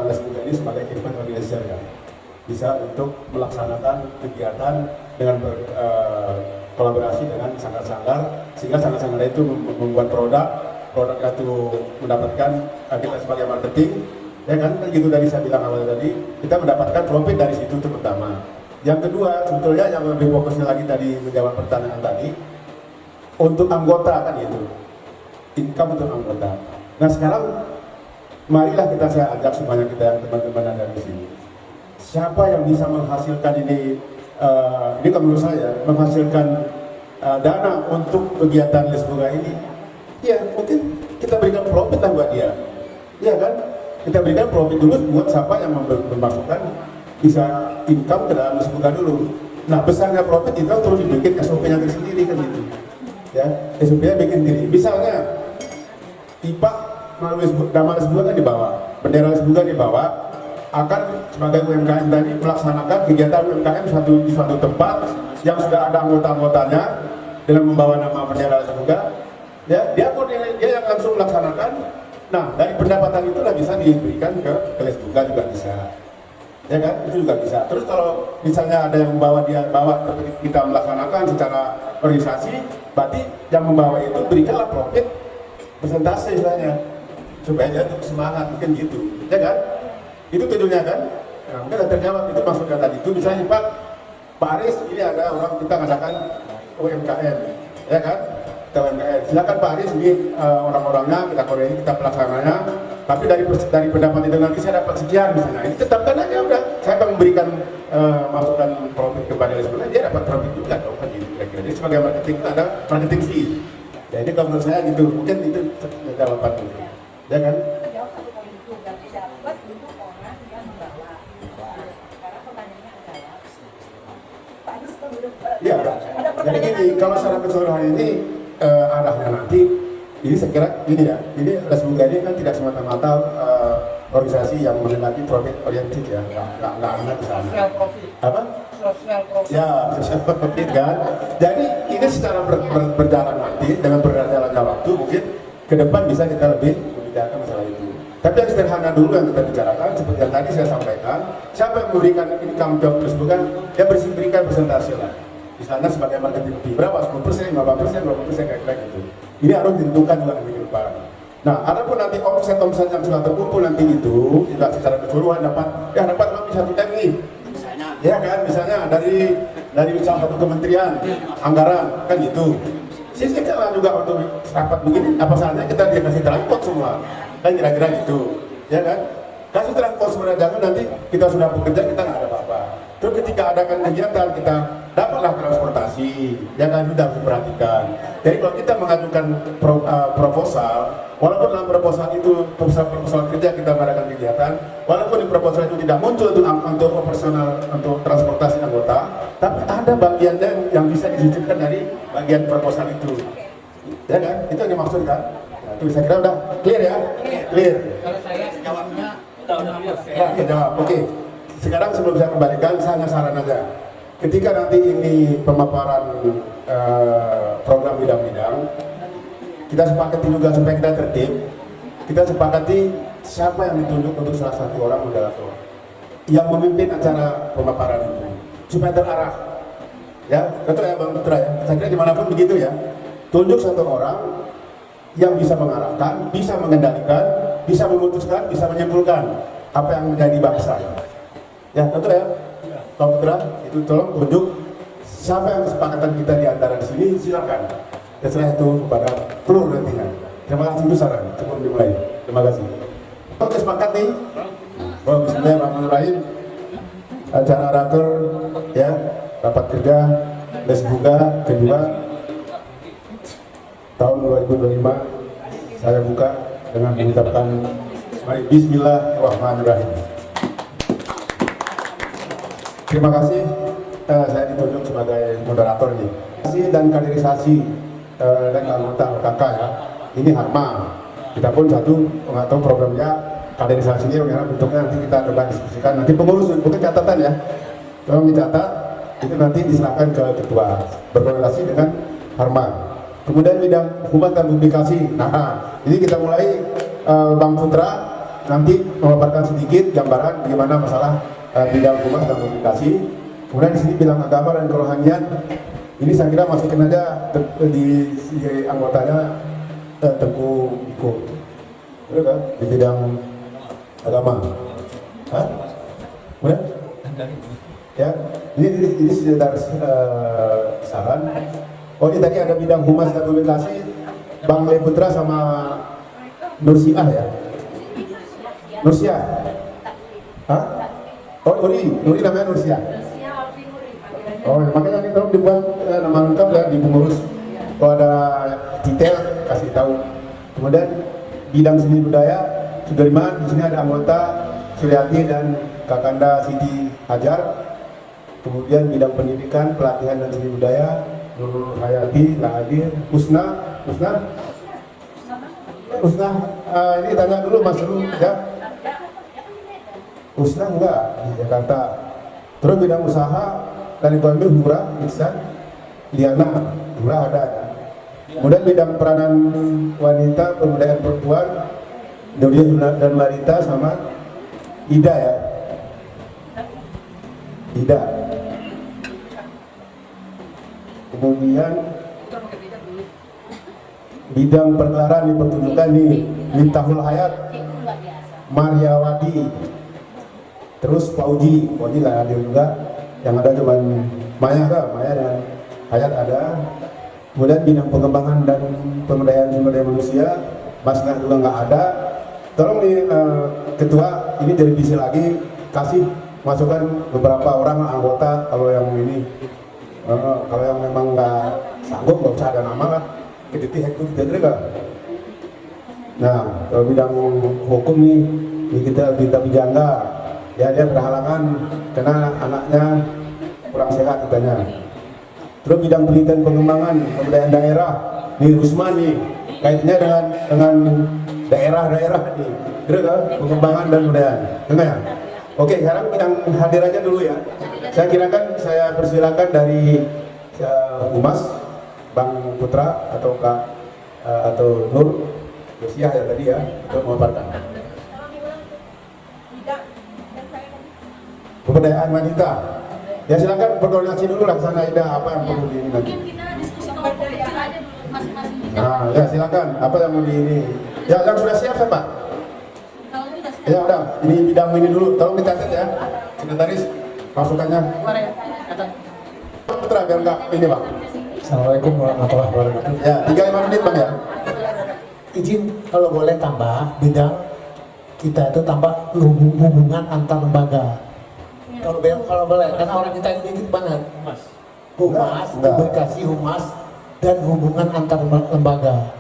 Lesbuga ini sebagai event organizer ya. bisa untuk melaksanakan kegiatan dengan kolaborasi dengan sanggar-sanggar, sehingga sanggar-sanggar itu membuat produk itu mendapatkan kita sebagai marketing, ya kan gitu tadi saya bilang awalnya tadi, kita mendapatkan profit dari situ itu pertama. Yang kedua, sebetulnya yang lebih fokusnya lagi tadi menjawab pertanyaan tadi, untuk anggota kan itu, income untuk anggota. Nah sekarang marilah saya ajak semuanya kita yang teman-teman ada di sini. Siapa yang bisa menghasilkan ini kalau menurut saya menghasilkan dana untuk kegiatan Lesboga ini, ya mungkin kita berikan profit lah buat dia, ya kan? Kita berikan profit dulu buat siapa yang memasukkan bisa income ke dalam Lesboga dulu. Nah besarnya profit itu terus dibikin SOP-nya tersendiri kan gitu, ya SOP-nya bikin sendiri. Misalnya IPA melalui nama Lesboga kan dibawa, bendera Lesboga dibawa, akan sebagai UMKM tadi melaksanakan kegiatan UMKM di suatu tempat yang sudah ada anggota-anggotanya dengan membawa nama bendera Lesboga, ya dia yang langsung melaksanakan. Nah dari pendapatan itulah bisa diberikan ke Lesboga juga bisa, ya kan, itu juga bisa. Terus kalau misalnya ada yang membawa kita melaksanakan secara organisasi, berarti yang membawa itu berikanlah profit persentase istilahnya, supaya dia semangat, mungkin gitu, ya kan? Itu tujuannya kan? Nah, mungkin ada terjawab itu maksudnya tadi itu. Misalnya Pak Aris, ini ada orang kita ngadakan UMKM, ya kan? Kita UMKM, silakan Pak Aris, ini orang-orangnya kita koordinasi, kita pelaksananya. Tapi dari pendapat itu nanti saya dapat sekian misalnya, ini tetapkan aja udah. Saya akan memberikan masukan profit kepada Lesboga, dia dapat profit juga dong kan gitu kira-kira. Jadi sebagai marketing ada marketing fee. Ya ini kalau menurut saya gitu, mungkin itu jawaban itu, ya kan? Ya, jadi gini, kalau secara keseluruhan ini arahnya nanti, ini saya kira gini ya, ini Lesboga ini kan tidak semata-mata organisasi yang menghendaki profit oriented ya, nggak ada di sana. Apa? Social profit. Ya, social profit kan. Jadi ini secara berjalan nanti dengan berjalannya waktu mungkin ke depan bisa kita lebih membicarakan masalah itu. Tapi yang sederhana dulu yang kita bicarakan, seperti yang tadi saya sampaikan, siapa yang memberikan income job Lesboga, dia berikan persentase lah. Misalnya sebagai marketing fee berapa? 10%, 15%, 20% kayak gitu. Ini harus ditentukan juga di depan. Nah, adapun nanti omset yang sudah terkumpul nanti itu tidak secara keseluruhan dapat lebih satu M nih. Ya kan, misalnya dari salah satu kementerian anggaran kan gitu. Sisihkanlah juga untuk rapat begini. Apa salahnya kita dikasih transport semua, kan kira-kira gitu, ya kan? Kasih transport semua, jangan nanti kita sudah bekerja kita nggak ada apa-apa. Terus ketika adakan kegiatan kita dapatlah transportasi, ya kan, sudah diperhatikan. Jadi kalau kita mengajukan proposal, walaupun dalam proposal itu proposal kerja kita mengadakan kegiatan, walaupun di proposal itu tidak muncul untuk operasional untuk transportasi anggota, tapi ada bagiannya yang bisa disisipkan dari bagian proposal itu, ya kan? Itu yang dimaksudkan. Nah, itu saya kira udah clear ya, clear. Kalau saya jawabnya Ya, jawab. Oke. Sekarang sebelum saya kembalikan, saya hanya saran aja. Ketika nanti ini pemaparan program bidang-bidang, kita sepakati juga supaya kita tertib. Kita sepakati siapa yang ditunjuk untuk salah satu orang moderator yang memimpin acara pemaparan itu, supaya terarah. Ya, betul ya Bang Putra ya. Saya kira dimanapun begitu ya. Tunjuk satu orang yang bisa mengarahkan, bisa mengendalikan, bisa memutuskan, bisa menyimpulkan apa yang menjadi bangsa. Ya, betul ya. Bang Putra, itu tolong tunjuk siapa yang kesepakatan kita di antara di sini, silakan. Terserah itu kepada seluruh nantinya. Terima kasih itu saran sebelum dimulai. Terima kasih. Oke, sepakat nih. Oh, bismillahirrahmanirrahim. Acara raker ya, rapat kerja Lesboga kedua tahun 2025 saya buka dengan mengucapkan mari bismillahirrahmanirrahim. Terima kasih saya ditunjuk sebagai moderator ini. Dan kaderisasi dan anggota KK ya. Ini Harma. Kita pun satu nggak tahu programnya kaderisasi ini bagaimana bentuknya, nanti kita coba diskusikan. Nanti pengurus bukan catatan ya. Kalau dicatat itu nanti diserahkan ke ketua berkoordinasi dengan Harma. Kemudian bidang humas dan publikasi. Nah, ini kita mulai Bang Putra nanti memaparkan sedikit gambaran bagaimana masalah bidang humas dan komunikasi. Kemudian di sini bidang agama dan kerohanian. Ini saya kira masukin aja di anggotanya Tengku Iko. Betul kan? Di bidang agama. Hah? Kemudian? Ya, ini sekedar saran. Oh, ini tadi ada bidang humas dan komunikasi, Bang Le Putra sama Nursiah ya? Nursiah? Hah? Oh, Nuri namanya Nursiah? Oh, makanya ini tolong dibuat nama lengkap ya di pengurus. Kalau ada detail kasih tahu. Kemudian bidang seni budaya Sudirman, di sini ada anggota Suryati dan Kakanda Siti Hajar. Kemudian bidang pendidikan, pelatihan dan seni budaya Nurul Hayati, nggak hadir. Usna, ini tanya dulu Mas Ru ya. Usna enggak di Jakarta. Terus bidang usaha dari Bambil Hura, Ihsan, Liana, Hura ada. Kemudian bidang peranan wanita, pemberdayaan perempuan, Daudia dan Marita sama Ida ya. Ida. Kemudian bidang pergelaran dipertunjukkan nih Miftahul Hayat, Mariawati, terus Pauji nggak hadir juga, yang ada cuma Maya dan Hayat ada. Kemudian bidang pengembangan dan pemberdayaan sumber daya manusia, Mas Nah juga nggak ada. Tolong nih ketua ini direvisi lagi, kasih masukan beberapa orang anggota kalau yang ini. Kalau yang memang nggak sanggup nggak usah ada nama lah, kita itu tidak. Nah, kalau bidang hukum nih, ini kita bijangga, ya dia berhalangan karena anaknya kurang sehat katanya. Terus bidang penelitian pengembangan pemberdayaan daerah, nih Rusman nih, kaitannya dengan daerah-daerah nih, gitu kan? Pengembangan dan pemberdayaan, enggak ya? Oke, sekarang yang hadir aja dulu ya. Saya kirakan saya persilakan dari Humas, Bang Putra atau Kak atau Nur Nursiah ya tadi ya untuk memaparkan. Pemberdayaan wanita. Ya silakan berkoordinasi dulu lah sana Ida apa yang perlu di ini nanti. Nah, ya silakan apa yang mau di ini. Ya yang sudah siap siapa? Ya udah, ini bidang ini dulu, tolong dicatat ya, sekretaris masukannya. Putra biar enggak ini Bang. Assalamualaikum warahmatullahi wabarakatuh. Ya, 35 menit Bang ya. Izin kalau boleh tambah bidang kita itu tambah hubungan antar lembaga. Kalau boleh, karena orang kita ini dikit banget. Humas, komunikasi humas dan hubungan antar lembaga.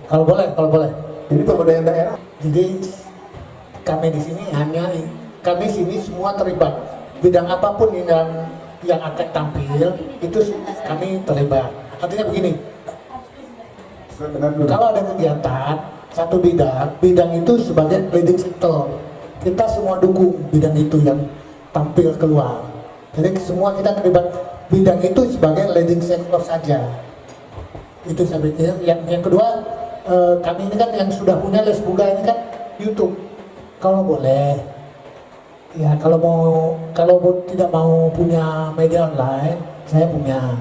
Kalau boleh. Ini pemberdayaan daerah. Jadi kami di sini kami sini semua terlibat. Bidang apapun yang akan tampil itu kami terlibat. Artinya begini, kalau ada kegiatan satu bidang itu sebagai leading sector, kita semua dukung bidang itu yang tampil keluar. Jadi semua kita terlibat bidang itu sebagai leading sector saja. Itu saya pikir. Yang kedua, kami ini kan yang sudah punya Les Buga ini kan YouTube. Kalau boleh, ya kalau tidak mau punya media online, saya punya.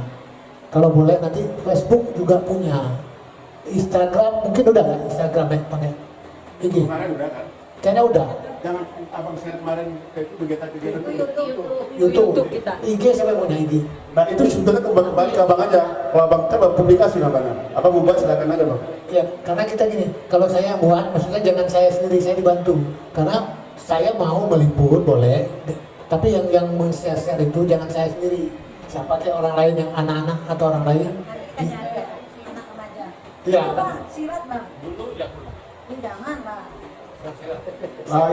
Kalau boleh nanti Facebook juga punya. Instagram mungkin udah kan? Instagram ya, pakai IG. Kemarin udah kan? Kayaknya udah. Jangan abang saya kemarin itu kegiatan-kegiatan YouTube kita. IG siapa yang punya IG? Nah itu sebetulnya kembali ke abang aja. Kalau abang kan publikasi namanya. Apa mau buat silakan aja Bang. Ya, karena kita gini, kalau saya buat, maksudnya jangan saya sendiri, saya dibantu. Karena saya mau meliput, boleh. Tapi yang men-share itu jangan saya sendiri. Siapa kayak orang lain yang anak-anak atau orang lain. Iya. Silat Bang. Jangan Bang.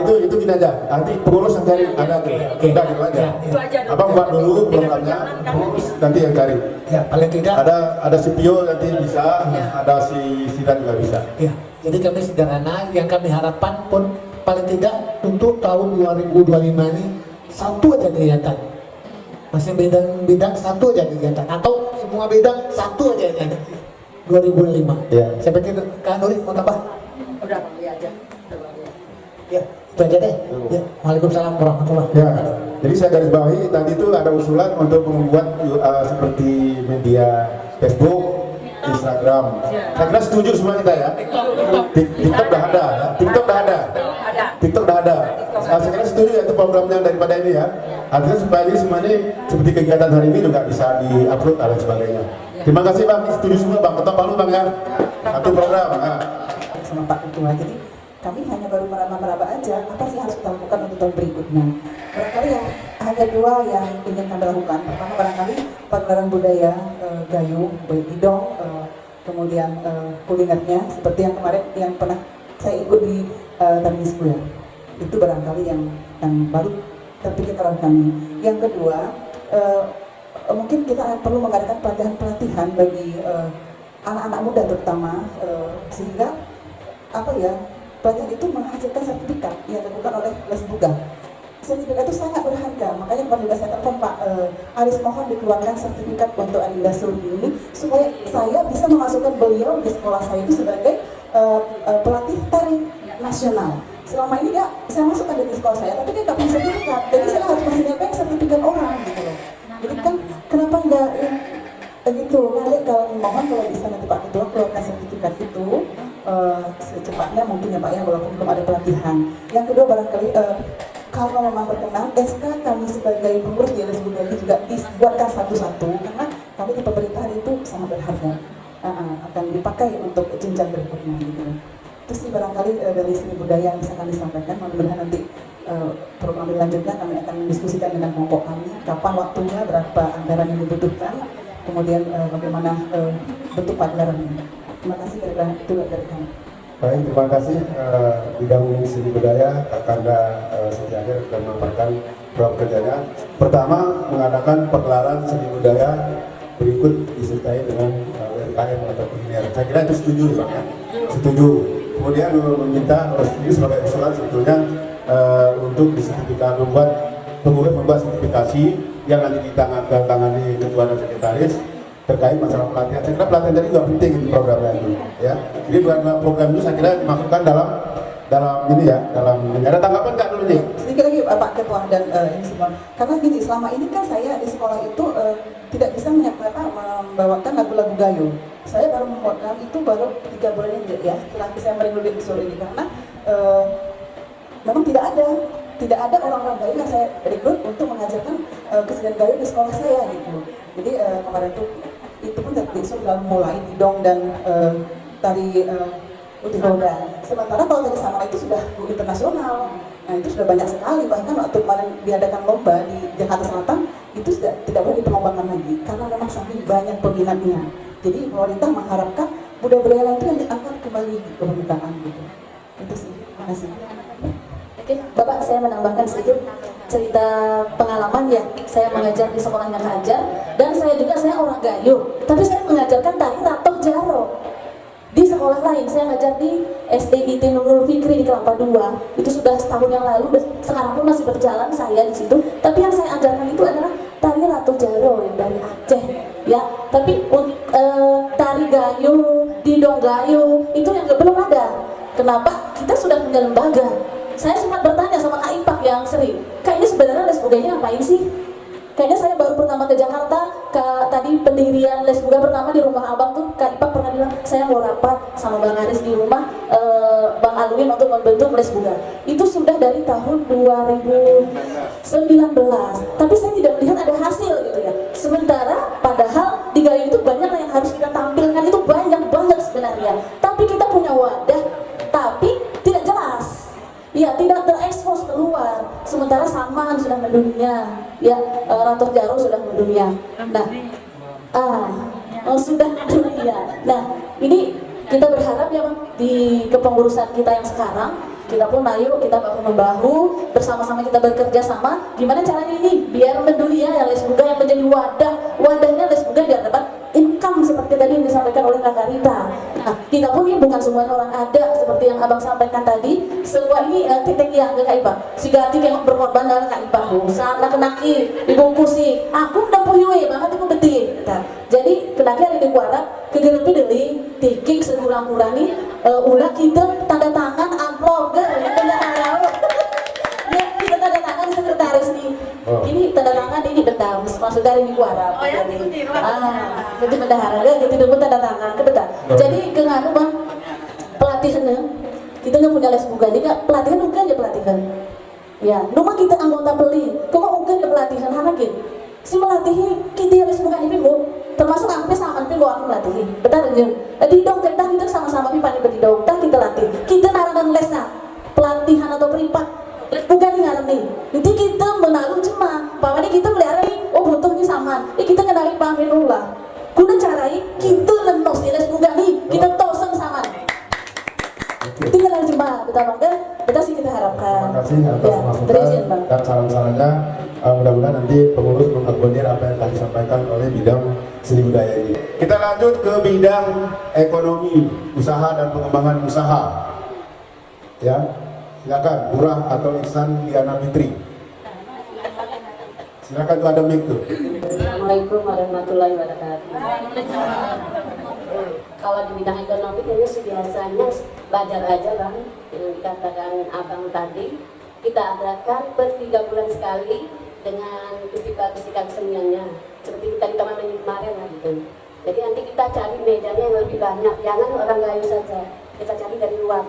Itu gini aja. Nanti pengurus yang cari ada udah gitu aja. Abang buat dulu programnya, pengurus nanti yang cari. Ya, paling tidak Ada si Pio nanti bisa, ada si Sidan juga bisa. ya. Jadi kami sederhana, yang kami harapkan pun paling tidak untuk tahun 2025 ini satu aja kegiatan. Masih bidang satu aja kegiatan atau semua bidang satu aja kegiatan. 2005. Ya. Saya pikir Kak Nuri mau tambah? Udah beli aja. Ya, itu aja deh. Ya, Waalaikumsalam warahmatullahi Ya, wabarakatuh. jadi saya garis bawahi tadi itu ada usulan untuk membuat seperti media Facebook, Instagram. Saya kira setuju semua kita ya. TikTok dah ada ya. TikTok dah ada. TikTok dah ada. Saya kira setuju ya itu programnya daripada ini ya. Artinya supaya ini semua ini seperti kegiatan hari ini juga bisa diupload dan sebagainya. Terima kasih Bang, setuju semua Bang. Ketok palu Bang ya. Satu program. Nah. Sama Pak Ketua. Jadi kami hanya baru meraba-meraba aja apa sih harus kita lakukan untuk tahun berikutnya. Barangkali yang hanya dua yang ingin kami lakukan. Pertama barangkali pagelaran budaya Gayo, Idong, kemudian kulinernya seperti yang kemarin yang pernah saya ikut di Taman Sekolah. Itu barangkali yang baru terpikir oleh kami. Yang kedua, mungkin kita perlu mengadakan pelatihan bagi anak-anak muda terutama sehingga apa ya, pelatihan itu menghasilkan sertifikat yang dilakukan oleh Lesbuga. Sertifikat itu sangat berharga, makanya kemarin juga saya telepon Pak Aris mohon dikeluarkan sertifikat untuk Adinda Suri ini supaya saya bisa memasukkan beliau di sekolah saya itu sebagai pelatih tari nasional. Selama ini dia saya masukkan di sekolah saya, tapi dia nggak punya sertifikat, jadi saya harus masih nempel sertifikat orang gitu loh. Jadi kan kenapa enggak begitu? Kalau mohon kalau bisa nanti Pak Ketua keluarkan sertifikat itu secepatnya mungkin ya Pak ya, walaupun belum ada pelatihan. Yang kedua barangkali kalau memang berkenan SK kami sebagai pengurus di Lesbuga ini juga dibuatkan satu-satu karena kami di pemerintahan itu sangat berharga, akan dipakai untuk jenjang berikutnya gitu. Itu sih barangkali dari seni budaya yang bisa kami sampaikan. Mudah-mudahan nanti program selanjutnya kami akan diskusikan dengan kelompok kami kapan waktunya, berapa anggaran yang dibutuhkan, kemudian bagaimana bentuk pagelarannya. Terima kasih itu dari kami. Baik, terima kasih bidang seni budaya Kakanda Setiager sudah memaparkan program kerjanya. Pertama, mengadakan pagelaran seni budaya berikut disertai dengan UMKM atau kuliner. Saya kira itu setuju ya, setuju. Kemudian meminta ini sebagai usulan sebetulnya untuk disertifikat membuat sertifikasi yang nanti ditangani ketua dan sekretaris terkait masalah pelatihan. Saya kira pelatihan tadi juga penting di programnya itu ya. Jadi program itu saya kira dimasukkan dalam ini ya, dalam ada tanggapan nggak dulu nih? Sedikit lagi Pak Ketua dan ini semua. Karena gini, selama ini kan saya di sekolah itu tidak bisa membawakan lagu-lagu Gayo. Saya baru membuatkan itu baru 3 bulan ini ya. Setelah saya merindukan usul ini karena memang tidak ada orang-orang Gayo yang saya rekrut untuk mengajarkan kesenian Gayo di sekolah saya gitu. Jadi kemarin itu pun sudah mulai Idong dan tari Putih Roda. Sementara kalau tari Samara itu sudah internasional. Nah itu sudah banyak sekali, bahkan waktu kemarin diadakan lomba di Jakarta Selatan itu sudah tidak boleh diperlombakan lagi karena memang saking banyak peminatnya. Jadi pemerintah mengharapkan budaya-budaya lain itu yang diangkat kembali ke permukaan gitu. Itu sih. Terima kasih. Oke, Bapak saya menambahkan sedikit cerita pengalaman ya. Saya mengajar di sekolahnya Kak Ajar dan saya orang Gayo, tapi saya mengajarkan tari Ratoh Jaro di sekolah lain. Saya ngajar di SDIT Nurul Fikri di Kelapa II. Itu sudah setahun yang lalu, sekarang pun masih berjalan saya di situ. Tapi yang saya ajarkan itu adalah tari Ratoh Jaro yang dari Aceh ya. Tapi tari Gayo, Didong Gayo itu yang belum ada. Kenapa? Kita sudah punya lembaga. Saya sempat bertanya sama Kak Ipak yang sering, Kak ini sebenarnya Lesbuganya ngapain sih? Kayaknya saya baru pertama ke Jakarta, tadi pendirian Lesbuga pertama di rumah Abang tuh Kak Ipak pernah bilang, saya mau rapat sama Bang Aris di rumah Bang Alwin untuk membentuk Lesbuga. Itu sudah dari tahun 2019, tapi saya tidak melihat ada hasil gitu ya. Sementara padahal di Gayo itu banyak yang harus kita tampilkan, itu banyak banget sebenarnya. Tapi kita punya wadah, tapi tidak jelas. Ya, tidak terekspos keluar. Sementara Saman sudah mendunia, ya, Ratoh Jaro sudah mendunia. Nah, sudah mendunia. Nah, ini kita berharap ya Bang, di kepengurusan kita yang sekarang, kita pun ayo kita bahu-membahu bersama-sama, kita bekerja sama. Gimana caranya ini biar mendunia ya Lesbuga yang menjadi wadahnya Lesbuga biar dapat income seperti tadi yang disampaikan oleh Kak Rita. Nah, kita pun ini bukan semuanya orang ada seperti yang Abang sampaikan tadi. Semua ini titik yang ke Kak Ipa. Si Gati yang berkorban dengan Kak Ipa. Saat kenaki dibungkusi. Aku udah puyuwe banget itu betul. Nah, jadi kenaki ada di kuarat, kegerepi deli, tikik sekurang-kurangnya, ulah kita tanda tangan amplop, gitu. tanda tangan ini betul, maksud dari minggu Arab. Oh ya, itu Jadi bendahara dia gitu dulu tanda tangan, ke betul. Jadi ke nganu bang pelatihannya kita nggak punya les bukan, jadi pelatihan bukan aja pelatihan. Ya, rumah kita anggota beli, kok bukan ada pelatihan apa gitu? Si melatih kita les bukan ini bu, termasuk sampai sama tapi aku melatih, betul aja. Di dong kita sama-sama pipa nih berdidong, kita latih, kita narangan lesnya, pelatihan atau privat. Bukan ngaran nih, nanti kita menaruh cema, bahwa ini kita melihara nih, oh butuhnya sama, kita ngenalin pamer ulah. Guna carai kita lenos di les bukan nih, kita toseng sama. Tinggal cema, betul bang, kita sih kita harapkan. Terima kasih atas masukan dan saran-sarannya. Mudah-mudahan nanti pengurus mengakomodir apa yang telah disampaikan oleh bidang seni budaya ini. Kita lanjut ke bidang ekonomi, usaha dan pengembangan usaha. Ya. Silakan, Murah atau Ihsan Diana Fitri. Silakan tuh ada mic tuh. Assalamualaikum warahmatullahi wabarakatuh. Kalau di bidang ekonomi ini biasanya belajar aja bang, yang dikatakan abang tadi. Kita adakan per 3 bulan sekali dengan festival-festival keseniannya. Seperti kita di Taman Mini kemarin lah gitu. Jadi nanti kita cari mejanya yang lebih banyak, jangan orang Gayo saja. Kita cari dari luar.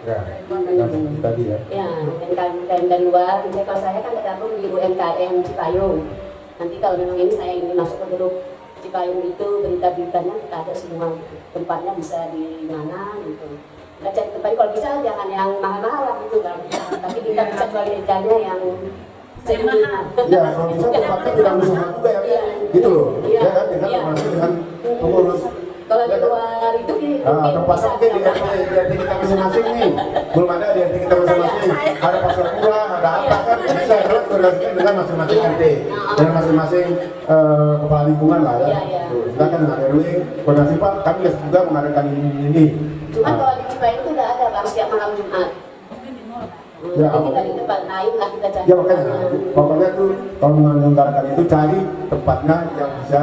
Ya, tadi ya. Ya, UMKM dari luar. Misalnya kalau saya kan tergabung di UMKM Cipayung. Nanti kalau memang ini saya ingin masuk ke grup Cipayung itu, berita-beritanya kita ada semua. Tempatnya bisa di mana gitu. Kita cari tempat, kalau bisa jangan yang mahal-mahal lah gitu kan. Tapi kita bisa jual mejanya yang sederhana. Ya, kalau bisa tempatnya tidak musuhan juga ya. Gitu loh. Ya kan, dengan masih dengan pengurus. Kalau di luar itu tempatnya mungkin di RT kita masing-masing nih. Belum ada di RT kita masing-masing. Ada pasar murah, ada apa kan bisa terus koordinasikan dengan masing-masing RT dan masing-masing kepala lingkungan lah ya. Silakan dengan RW koordinasi Pak. Kami juga mengadakan ini. Cuma kalau di Cipayung itu udah ada bang setiap malam Jumat. Ya, jadi dari tempat lain lah kita cari. Ya makanya, pokoknya tuh kalau menyelenggarakan itu cari tempatnya yang bisa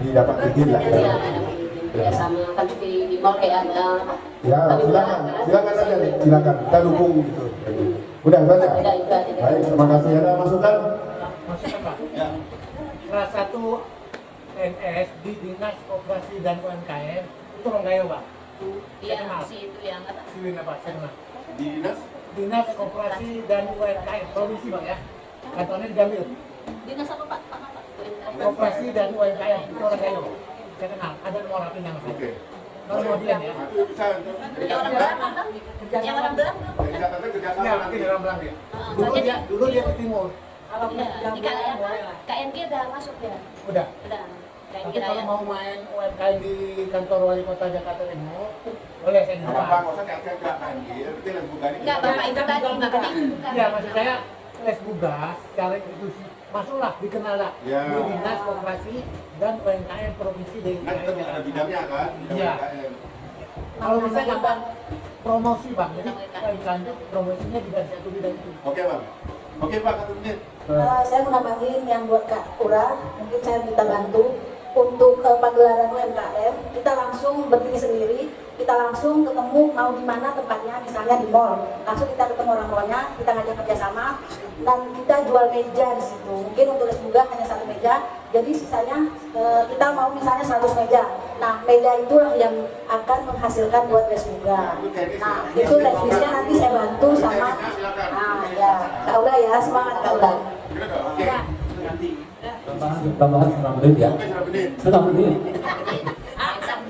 didapat izin lah. Ya sama kan di mall kayak ada. Ya silakan aja nih, silakan kita dukung gitu. Udah saja. Baik, terima kasih. Ada masukan? Masukan Pak. Ya. Salah satu NS di Dinas Koperasi dan UMKM itu orang Gayo Pak. Iya, si itu yang apa? Si Wina Pak, saya kenal. Di Dinas Koperasi dan UMKM provinsi Pak ya. Kantornya di Gambir. Dinas apa Pak? Koperasi dan UMKM itu orang Gayo. Saya kenal, ada nomor HP-nya Mas. Oke. Kalau mau dia ya. Yang orang Belang kan? Yang orang Belang? Ya, mungkin orang Belang ya. Dulu dia ke timur. Kalau di KNG udah masuk ya? Udah. KNG Tapi kalau mau main UMKM di kantor wali kota Jakarta Timur, boleh saya di depan. Enggak, Bapak itu tadi makanya bukan. Iya, maksud saya les bugas, cara itu masuklah, dikenal lah. Ya. Di Dinas Koperasi dan UMKM Provinsi DKI. ada bidangnya kan? Iya. Kalau bisa gampang promosi Bang, jadi UMKM itu promosinya di satu bidang itu. Oke Bang. Oke Pak, 1 menit. Saya mau nambahin yang buat Kak Ura, mungkin saya minta bantu untuk pagelaran UMKM. Kita langsung berdiri sendiri, kita langsung ketemu mau di mana tempatnya, misalnya di mall. Langsung kita ketemu orang tuanya, kita ngajak kerjasama dan kita jual meja di situ. Mungkin untuk les juga hanya 1 meja, jadi sisanya kita mau misalnya 100 meja. Nah, meja itulah yang akan menghasilkan buat les juga. Nah, itu teknisnya nanti saya bantu sama. Nah, ya, Kak Ura ya, semangat Kak Ura. Ya. Tambahan setengah menit ya. Setengah menit.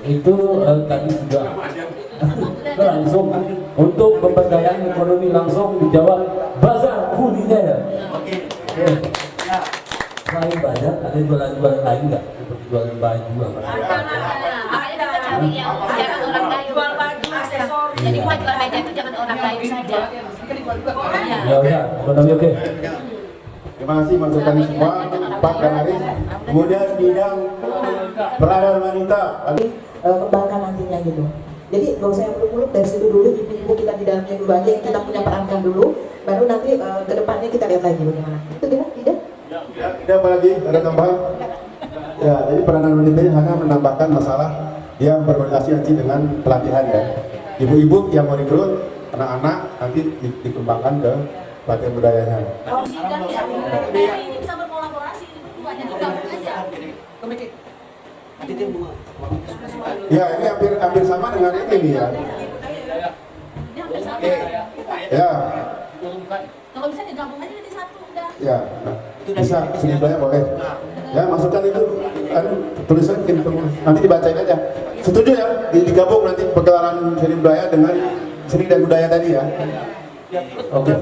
Itu tadi sudah langsung untuk pemberdayaan ekonomi langsung dijawab bazar kuliner. Oke. Selain bazar ada jualan-jualan lain nggak? Seperti jualan baju apa? Makanya kita cari yang jangan orang Gayo. Jual baju, aksesoris. Jadi buat jual meja itu jangan orang Gayo saja. Ya udah, ekonomi oke. Terima kasih masukan semua, Pak dan Aris. Kemudian bidang peranan wanita. Kembangkan nantinya gitu. Jadi gak usah yang muluk-muluk, dari situ dulu ibu-ibu kita di dalamnya dulu aja yang kita punya perankan dulu, baru nanti ke depannya kita lihat lagi bagaimana. Itu tidak? Tidak apa lagi? Ada tambahan? Ya, jadi peranan wanita ini hanya menambahkan masalah yang berkoordinasi nanti dengan pelatihan ya. Ibu-ibu yang mau rekrut anak-anak nanti dikembangkan ke pelatihan budayanya. Bisa berkolaborasi. Ya, ini hampir sama dengan ini nih ya. Ya. Kalau bisa digabung aja jadi satu udah. Ya, bisa seni budaya boleh. Ya, masukkan itu tulisan nanti dibacain aja. Setuju ya? Digabung nanti pegelaran seni budaya dengan seni dan budaya tadi ya. Oke.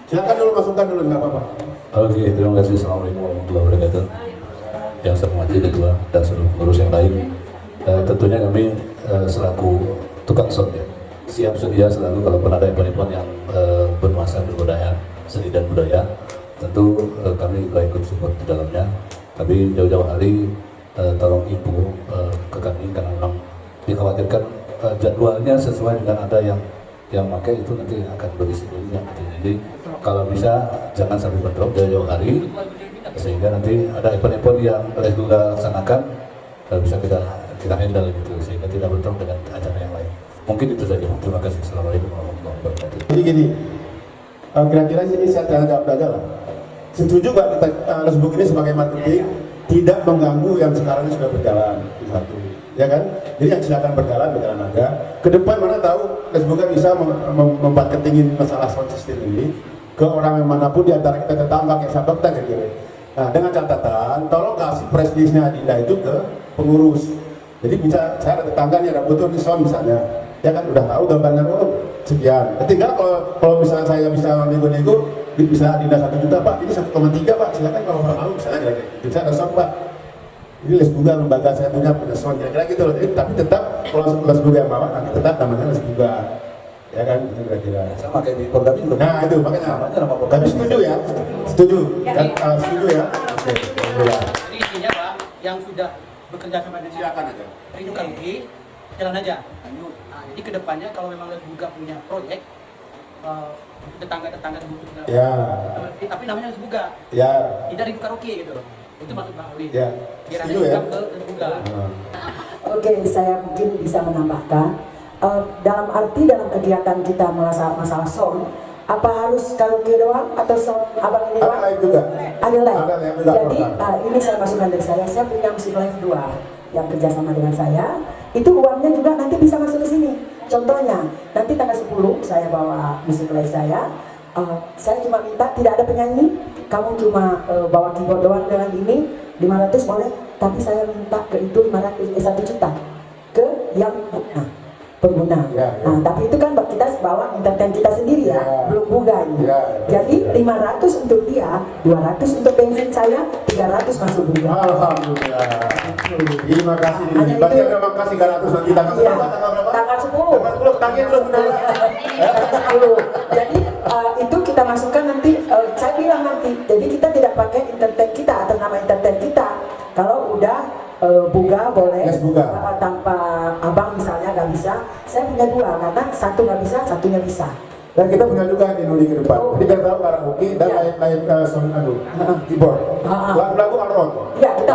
Silakan dulu masukkan dulu, nggak apa-apa. Oke, terima kasih. Assalamualaikum warahmatullahi wabarakatuh. Yang saya hormati ketua dan seluruh pengurus yang lain. Tentunya kami selaku tukang sound ya, siap sedia selalu kalau pun ada event-event yang bernuansa berbudaya, seni dan budaya, tentu kami juga ikut support di dalamnya. Tapi jauh-jauh hari tolong info ke kami karena memang dikhawatirkan jadwalnya sesuai dengan ada yang pakai itu nanti akan berisikonya. Jadi kalau bisa jangan sampai berdrop jauh-jauh hari sehingga nanti ada event-event yang Les Buga laksanakan bisa kita handle gitu sehingga tidak berdrop dengan acara yang lain. Mungkin itu saja. Terima kasih. Assalamualaikum warahmatullahi wabarakatuh. Jadi gini, kira-kira ini saya jawab aja lah. Setuju nggak kita Les Buga ini sebagai marketing tidak mengganggu yang sekarang ini sudah berjalan di satu, ya kan? Jadi yang silakan berjalan aja. Kedepan mana tahu Les Buga bisa memmarketingin masalah sound system ini ke orang yang manapun di antara kita tetangga kayak sahabat kita kira-kira. Nah, dengan catatan, tolong kasih press list-nya Adinda itu ke pengurus. Jadi bisa saya ada tetangga nih ada butuh di sound misalnya, ya kan udah tahu gambarnya sekian. Tinggal kalau misalnya saya bisa nego-nego, bisa Adinda 1 juta Pak, ini 1,3 Pak, silakan kalau mau misalnya kira-kira. Saya ada sound Pak. Ini Les Buga lembaga saya punya sound kira-kira gitu loh. Jadi, tapi tetap kalau Les Buga yang bawa nanti tetap namanya Les Buga. Ya kan, itu kira-kira. Sama kayak di program ini. Nah itu makanya. Tapi setuju ya, setuju. Dan, setuju ya. Oke. Ya. Jadi intinya Pak, yang sudah bekerja sama dengan silakan aja. Rindu Karaoke, jalan aja. Nah, jadi kedepannya kalau memang Les Buga punya proyek, tetangga-tetangga butuh segala. Ya. Tapi namanya Les Buga. Ya. Tidak Rindu Karaoke gitu. Itu maksud Bang Alwi. Ya. Biar ada Setuju ya. income ke Les Buga. Oke, saya mungkin bisa menambahkan dalam arti dalam kegiatan kita masalah sound, apa harus karaoke doang atau sound abang ini doang? Ada live juga. Ada live. Ada yang juga Jadi program. ini saya masukkan dari saya punya musik live 2 yang kerjasama dengan saya. Itu uangnya juga nanti bisa masuk ke sini. Contohnya nanti tanggal 10 saya bawa musik live saya. Saya cuma minta tidak ada penyanyi, kamu cuma bawa keyboard doang dengan ini 500 boleh, tapi saya minta ke itu 1 juta ke yang pengguna. Ya, ya. Nah, tapi itu kan kita bawa entertain kita sendiri ya, belum bugan. Ya, Jadi 500 untuk dia, 200 untuk bensin saya, 300 masuk bugan. Alhamdulillah. Terima kasih. Berarti ada terima kasih 300 nanti tanggal Iya, berapa? Tanggal berapa? tanggal 10. Tanggal 10 tanggal belum. Tanggal 10. Jadi itu kita masukkan nanti, saya bilang nanti, jadi kita tidak pakai entertain kita atas nama entertain kita. Kalau udah Buga boleh, Les Buga. tanpa abang misalnya nggak bisa, saya punya 2 karena satu nggak bisa, satunya bisa. Dan kita punya juga di Nuri ke depan. Oh. Jadi kita tahu karaoke dan Ya. lain sound keyboard. Lagu on-road. Iya, kita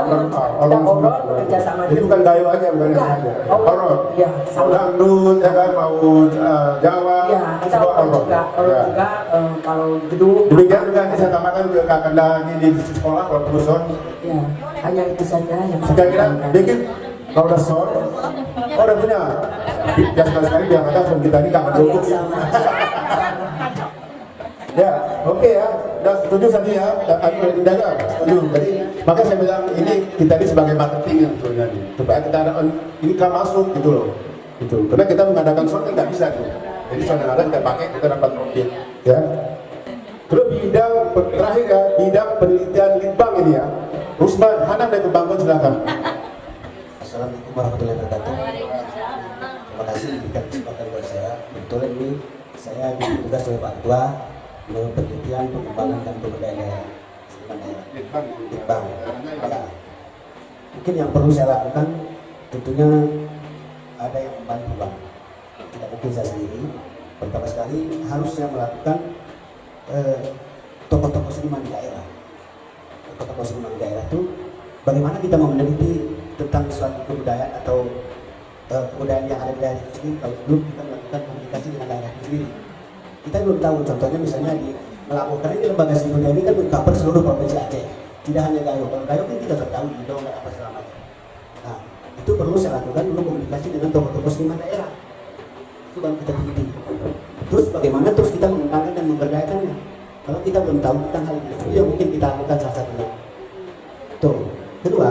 on-road bekerja sama. Jadi bukan gayo aja, bukan yang Bukan. aja. Oh, On-road. iya, sama. Mau dangdut, ya kan, mau Jawa, Iya, kita semua on on-road. juga, Ya. kalau gedung. Demikian juga nanti saya tambahkan juga akan lagi di sekolah kalau perlu sound. Ya, hanya itu saja yang saya Kira-kira sampaikan. bikin kalau udah sound, udah punya. Ya sekali-sekali biar ada sound kita ini nggak mendukung. Ya, oke ya. Dan setuju tadi ya, dagang setuju. Jadi makanya saya bilang ini kita ini sebagai marketing yang sebenarnya supaya kita ada income masuk gitu loh. Gitu. Karena kita mengadakan sound kan nggak bisa tuh. Jadi sound yang ada kita pakai kita dapat profit. Ya. Terus bidang terakhir ya, bidang penelitian litbang ini ya. Rusman Hanam dari Kebangkon silakan. Assalamualaikum warahmatullahi wabarakatuh. Terima kasih diberikan kesempatan buat saya. Kebetulan ini saya ditugas oleh Pak Ketua melakukan penelitian, pengembangan dan pemberdayaan daerah. Litbang. Ya. Mungkin yang perlu saya lakukan tentunya ada yang membantu Bang. Tidak mungkin saya sendiri. Pertama sekali harus saya melakukan tokoh-tokoh seniman di daerah. Tokoh-tokoh seniman di daerah itu bagaimana kita mau meneliti tentang suatu kebudayaan atau kebudayaan yang ada di daerah itu sendiri kalau belum kita melakukan komunikasi dengan daerah itu sendiri. Kita belum tahu, contohnya misalnya di Melabuh, karena ini lembaga seni budaya ini kan mengcover seluruh provinsi Aceh. Tidak hanya gayo, kalau gayo kan kita tahu gitu nggak apa segala macam. Nah, itu perlu saya lakukan dulu komunikasi dengan tokoh-tokoh seniman daerah. Itu baru kita pilih. Terus bagaimana terus kita mengembangkan dan memberdayakannya? Kalau kita belum tahu tentang hal itu, ya mungkin kita lakukan salah satunya. Tuh. Kedua,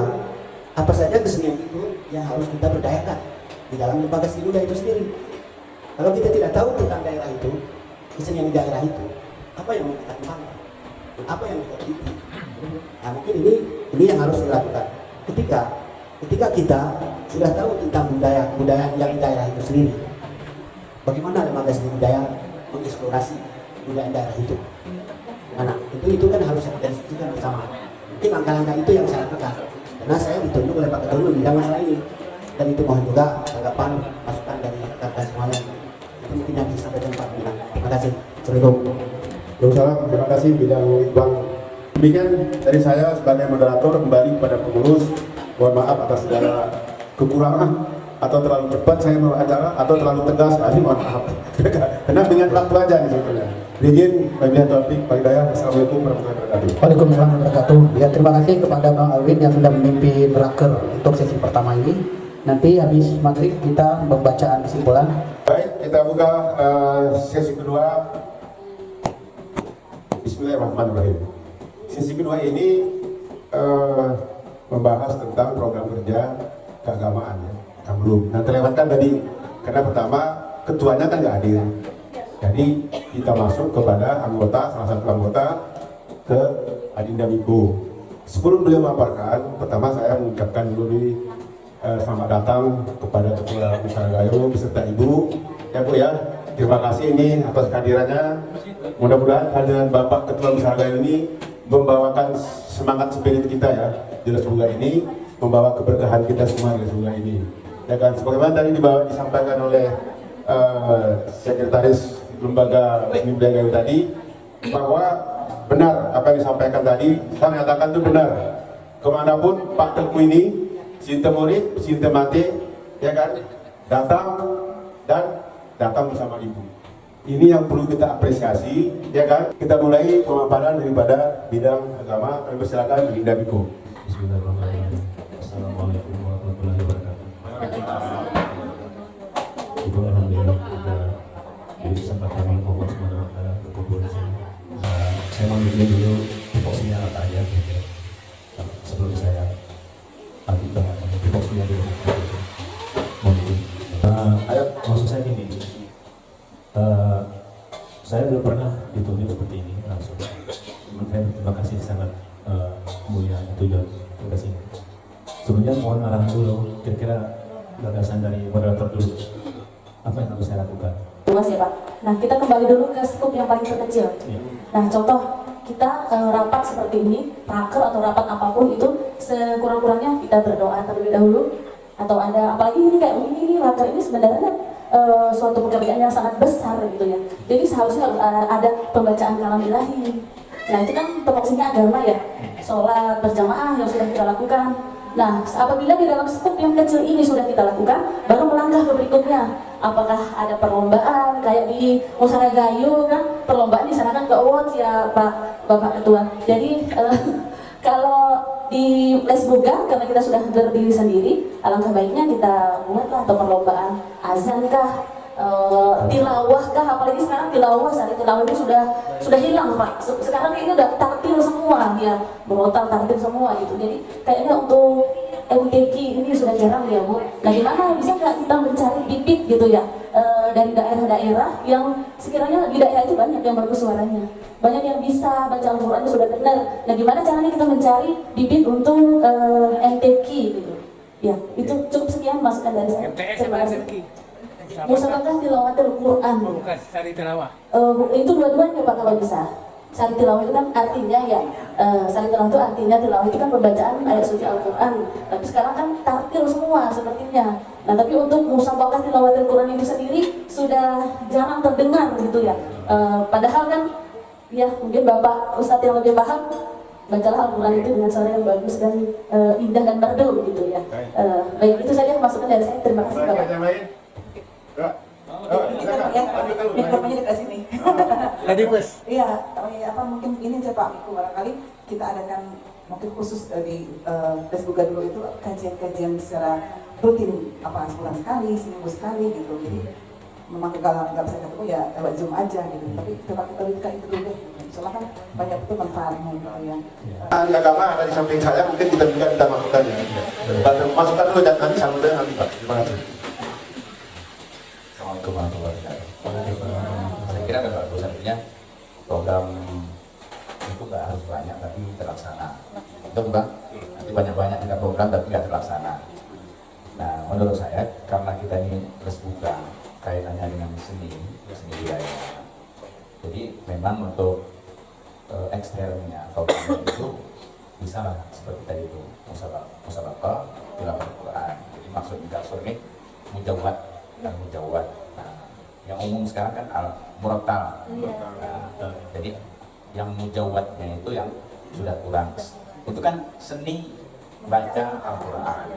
apa saja kesenian itu yang harus kita berdayakan di dalam lembaga seni budaya itu sendiri. Kalau kita tidak tahu tentang daerah itu, kesenian di daerah itu, apa yang mau kita kembangkan? Apa yang kita teliti? Nah, mungkin ini yang harus dilakukan. Ketika kita sudah tahu tentang budaya yang di daerah itu sendiri, bagaimana lembaga seni budaya mengeksplorasi budaya daerah itu? Mana? Itu kan harus kita diskusikan bersama. Mungkin langkah-langkah itu yang saya lakukan. Karena saya ditunjuk oleh Pak Ketua Umum di masalah ini. Dan itu mohon juga tanggapan, masukan dari rekan semuanya. Itu mungkin yang bisa sampaikan Pak Bina. Terima kasih. Assalamualaikum. Waalaikumsalam. Terima kasih Bidang Bang. Demikian dari saya sebagai moderator kembali kepada pengurus. Mohon maaf atas segala kekurangan atau terlalu cepat saya mau acara atau terlalu tegas. Mohon maaf. Karena dengan waktu aja nih sebetulnya. Izin, wabillahi taufiq wal hidayah. Assalamualaikum warahmatullahi wabarakatuh. Waalaikumsalam warahmatullahi wabarakatuh. Ya, terima kasih kepada Bang Alwin yang sudah memimpin raker untuk sesi pertama ini. Nanti habis maghrib kita pembacaan kesimpulan. Baik, kita buka sesi kedua. Bismillahirrahmanirrahim. Sesi kedua ini membahas tentang program kerja keagamaan ya, yang belum. Nah, terlewatkan tadi karena pertama ketuanya kan nggak hadir. Jadi kita masuk kepada anggota, salah satu anggota ke Adinda Miko. Sebelum beliau memaparkan, pertama saya mengucapkan dulu selamat datang kepada Ketua Musara Gayo beserta Ibu. Ya Bu ya, terima kasih ini atas kehadirannya. Mudah-mudahan kehadiran Bapak Ketua Musara Gayo ini membawakan semangat spirit kita ya di Lesbuga ini, membawa keberkahan kita semua di Lesbuga ini. Ya kan, sebagaimana tadi disampaikan oleh Sekretaris Lembaga Seni Budaya Gayo tadi, bahwa benar apa yang disampaikan tadi, saya menyatakan itu benar. Kemanapun Pak Teguh ini, Sinta murid, Sinta mati, ya kan, datang bersama Ibu. Ini yang perlu kita apresiasi, ya kan. Kita mulai pemaparan daripada bidang agama. Kami persilakan Dinda Miko. Bismillahirrahmanirrahim. Assalamualaikum warahmatullahi wabarakatuh. Ibu alhamdulillah kita jadi kesempatan Allah Subhanahu wa taala berkumpul di sini. Saya mau dulu tupoksinya apa aja gitu. Sebelum saya adukan tupoksinya dulu. Maksud saya gini. Saya belum pernah ditunjuk seperti ini langsung. Saya terima kasih sangat mulia tujuan tugas ini. Sebelumnya mohon arahan dulu, kira-kira gagasan dari moderator dulu. Apa yang harus saya lakukan? Luas ya Pak. Nah kita kembali dulu ke skup yang paling terkecil. Nah contoh kita rapat seperti ini, raker atau rapat apapun itu sekurang-kurangnya kita berdoa terlebih dahulu. Atau ada, apalagi ini kayak ini raker ini sebenarnya suatu pekerjaan yang sangat besar gitu ya. Jadi seharusnya harus ada pembacaan kalam ilahi. Nah itu kan tupoksinya agama ya, sholat berjamaah yang sudah kita lakukan. Nah apabila di dalam skup yang kecil ini sudah kita lakukan, baru melangkah ke berikutnya. Apakah ada perlombaan kayak di Musara Gayo kan, perlombaan diserahkan ke awards ya Bapak Ketua. Jadi kalau di Lesbuga, karena kita sudah berdiri sendiri, alangkah baiknya kita buatlah atau perlombaan azan kah, tilawah kah, apalagi sekarang tilawah, saat tilawah itu sudah hilang Pak. Sekarang ini udah tartil semua, ya berotal tartil semua gitu. Jadi kayaknya untuk MTQ ini sudah jarang ya Bu. Nah gimana bisa nggak kita mencari bibit gitu ya dari daerah-daerah yang sekiranya di daerah itu banyak yang bagus suaranya, banyak yang bisa baca Al-Quran sudah benar. Nah gimana caranya kita mencari bibit untuk MTQ gitu? Ya itu cukup sekian masukan dari saya. Terima kasih. Musabakah tilawatul Quran. Bukan sari tilawah. Itu dua-duanya Pak kalau bisa. Sari tilawah itu kan artinya ya, sari tilawah itu artinya tilawah itu kan pembacaan ayat suci Al-Quran. Tapi sekarang kan tartil semua sepertinya. Nah tapi untuk musabakah tilawatul Quran itu sendiri sudah jarang terdengar gitu ya. Padahal kan ya mungkin Bapak Ustadz yang lebih paham, bacalah Al-Quran itu dengan suara yang bagus dan indah dan merdu gitu ya. Baik itu saja masukan dari saya. Terima kasih Bapak. Mikrofonnya dekat sini. Tadi bos. Iya, apa mungkin ini saya Pak Miku barangkali kita adakan mungkin khusus di Lesbuga dulu itu kajian-kajian secara rutin, apa sebulan sekali, seminggu sekali gitu. Jadi memang kalau nggak bisa ketemu ya lewat Zoom aja gitu. Tapi coba kita lihat itu dulu deh. Soalnya kan banyak betul manfaatnya gitu ya. Ahli agama ada di samping saya, mungkin kita juga kita masukkan ya. Masukkan dulu dan nanti sambil nanti Pak. Terima kasih. Assalamualaikum warahmatullahi wabarakatuh. Saya kira agak bagus, artinya program itu nggak harus banyak tapi terlaksana. Betul Bang? Nanti banyak-banyak kita program tapi nggak terlaksana. Nah, menurut saya karena kita ini Lesbuga kaitannya dengan seni budaya. Jadi memang untuk eksternnya programnya itu bisa lah seperti tadi itu musabaqah tilawah Al-Quran. Jadi maksud kasur ini mujawwad dan mujawwad. Nah, yang umum sekarang kan murattal. Nah, jadi yang mujawwadnya itu yang sudah kurang. Itu kan seni baca Al-Quran.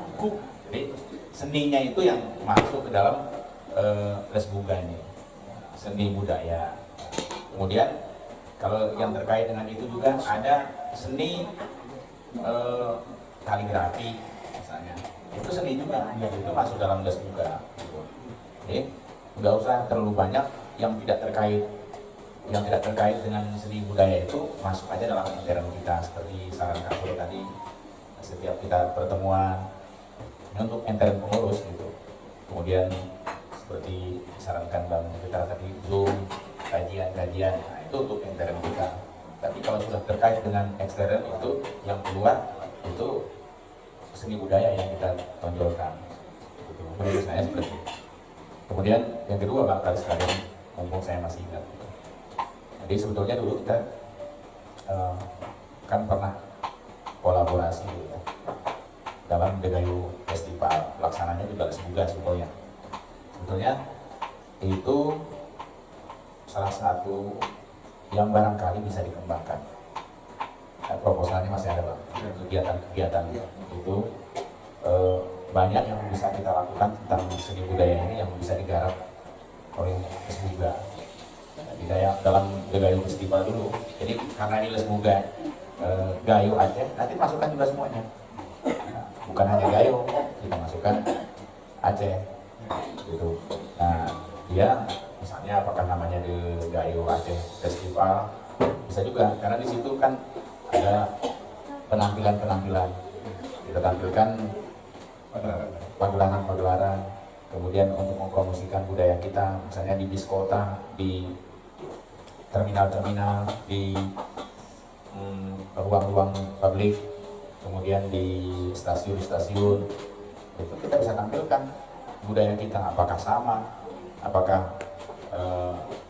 Jadi seninya itu yang masuk ke dalam Lesbuga ini, seni budaya. Kemudian kalau yang terkait dengan itu juga ada seni kaligrafi misalnya, itu seni juga, itu masuk dalam Lesbuga. Jadi nggak usah terlalu banyak yang tidak terkait dengan seni budaya itu masuk aja dalam intern kita, seperti saran Kak tadi, setiap kita pertemuan ini untuk intern pengurus gitu. Kemudian seperti disarankan Bang Fitra tadi, Zoom, kajian-kajian, nah itu untuk intern kita. Tapi kalau sudah terkait dengan eksternal itu yang keluar itu seni budaya yang kita tonjolkan. Gitu. Menurut saya seperti itu. Kemudian yang kedua barangkali sekalian, mumpung saya masih ingat. Gitu. Jadi sebetulnya dulu kita kan pernah kolaborasi gitu ya, dalam Degayu Festival, pelaksananya juga Lesbuga sebetulnya. Sebetulnya itu salah satu yang barangkali bisa dikembangkan. Nah, proposalnya masih ada Bang. Kegiatan-kegiatan itu banyak yang bisa kita lakukan tentang seni budaya ini yang bisa digarap oleh Lesbuga. Jadi kayak dalam Gayo Festival dulu. Jadi karena ini Lesbuga Gayo Aceh, nanti masukkan juga semuanya. Nah, bukan hanya Gayo, kita masukkan Aceh gitu. Nah, dia misalnya apakah namanya di Gayo Aceh Festival, bisa juga karena di situ kan ada penampilan-penampilan, kita tampilkan pagelaran-pagelaran, kemudian untuk mempromosikan budaya kita, misalnya di bis kota, di terminal-terminal, di ruang-ruang publik, kemudian di stasiun-stasiun, itu kita bisa tampilkan budaya kita, apakah sama, apakah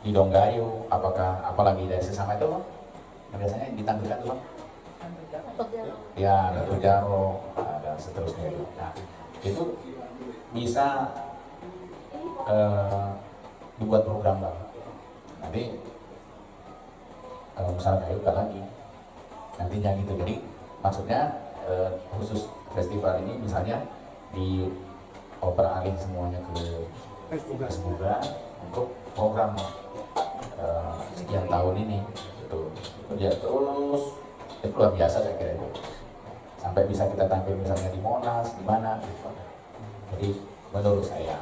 di Donggayu, apakah apalagi dari sesama itu, yang biasanya ditampilkan tuh, ya, Datuk Jaro, dan seterusnya. Nah, itu bisa dibuat program Bang. Nanti misalnya kayu lagi nantinya gitu. Jadi maksudnya khusus festival ini misalnya di oper alih semuanya ke Lesbuga untuk program sekian tahun ini gitu. Dia terus itu luar biasa saya kira itu. Sampai bisa kita tampil misalnya di Monas, di mana gitu. Jadi menurut saya,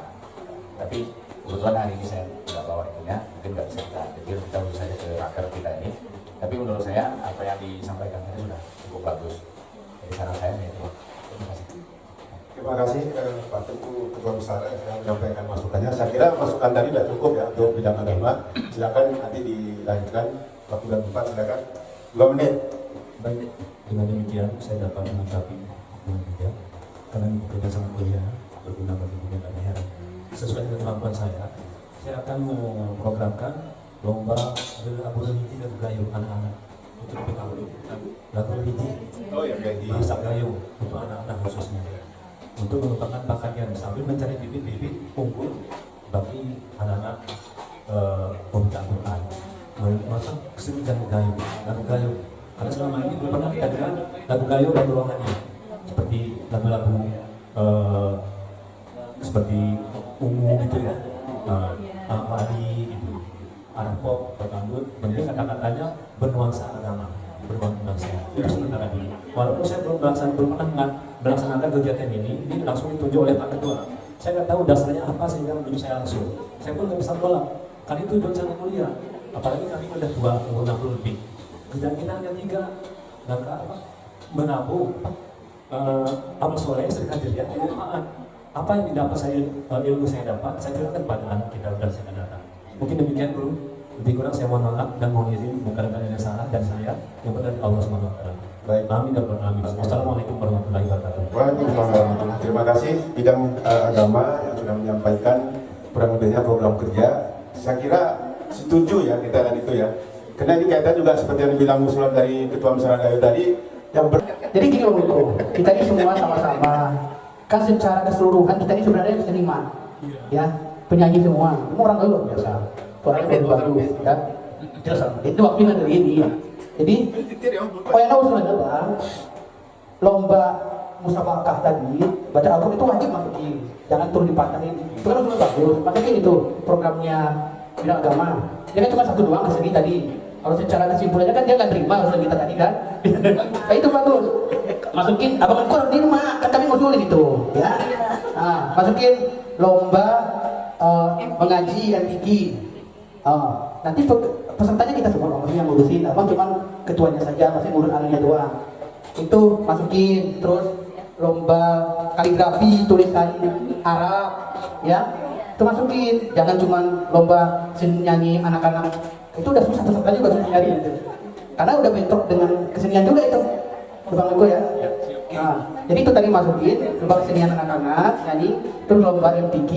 tapi kebetulan hari ini saya tidak bawa itunya, mungkin nggak bisa kita bisa saja ke raker kita ini. Tapi menurut saya apa yang disampaikan tadi sudah cukup bagus. Jadi saran saya itu. Terima kasih. Terima kasih Pak Teguh Ketua Besar yang menyampaikan masukannya. Saya kira masukan tadi sudah cukup ya untuk bidang agama. Silakan nanti dilanjutkan. Waktu dan tempat silakan 2 menit. Baik, dengan demikian saya dapat menanggapi dengan bijak karena ini bekerja sangat mulia berguna bagi dunia dan akhirat. Sesuai dengan kemampuan saya akan memprogramkan lomba lagu religi dan gayo anak-anak itu di PKU. Lagu religi, bahasa gayo untuk anak-anak khususnya, untuk mengembangkan bakatnya sambil mencari bibit-bibit unggul bagi anak-anak pemuda Al-Quran. Maka kesini dan gayo, lagu gayo. Karena selama ini belum pernah kita dengar lagu gayo dan ruangannya seperti lagu-lagu seperti ungu gitu ya, Mali gitu, Arab pop, dangdut, penting kata-katanya bernuansa agama. berbangun bangsa. Itu sementara ini. Walaupun saya belum melaksanakan kegiatan ini langsung ditunjuk oleh Pak Ketua. Saya nggak tahu dasarnya apa sehingga menunjuk saya langsung. Saya pun nggak bisa tolak. Karena itu tujuan sangat mulia. Apalagi kami udah tua, umur 60 lebih. Kerjaan kita hanya 3, langkah menabung, amal soleh, sedekah jariah, manfaat. Apa yang didapat saya, ilmu saya dapat, saya berikan pada anak kita dan saya akan datang. Mungkin demikian dulu. Lebih kurang saya mohon maaf dan mohon izin bukan ada yang salah dan saya yang benar Allah SWT. Baik. Amin dan amin. Wassalamualaikum warahmatullahi wabarakatuh. Waalaikumsalam warahmatullahi. Terima kasih bidang agama yang sudah menyampaikan kurang lebihnya program kerja. Saya kira setuju ya kita dan itu ya. Karena ini kaitan juga seperti yang dibilang usulan dari Ketua Masyarakat Gayo tadi yang Jadi gini Om Niko, kita ini semua sama-sama kan secara keseluruhan kita ini sebenarnya seniman, ya penyanyi semua orang Gayo luar biasa, suaranya bagus, ya. Itu waktunya dari ini. Jadi, yang usulan adalah lomba musabakah tadi baca Al-Quran itu wajib masukin, jangan turun dipatahin. Itu kan usulan bagus, makanya itu programnya bidang agama. Dia kan cuma 1 doang kesini tadi. Kalau secara kesimpulannya kan dia nggak terima usulan kita tadi kan. Nah itu bagus. Masukin, abang kan kurang terima, kan kami ngusulin itu, ya. Nah, masukin lomba mengaji yang tinggi. Nanti pesertanya kita semua, maksudnya ngurusin, abang cuma ketuanya saja, masih ngurus anaknya doang. Itu masukin, terus lomba kaligrafi tulisan Arab, ya. Itu masukin, jangan cuma lomba nyanyi anak-anak. Itu udah susah pesertanya juga susah nyari itu. Karena udah bentrok dengan kesenian juga itu, Bang Ego ya. Nah, jadi itu tadi masukin lomba kesenian anak-anak nyanyi, terus lomba MTQ,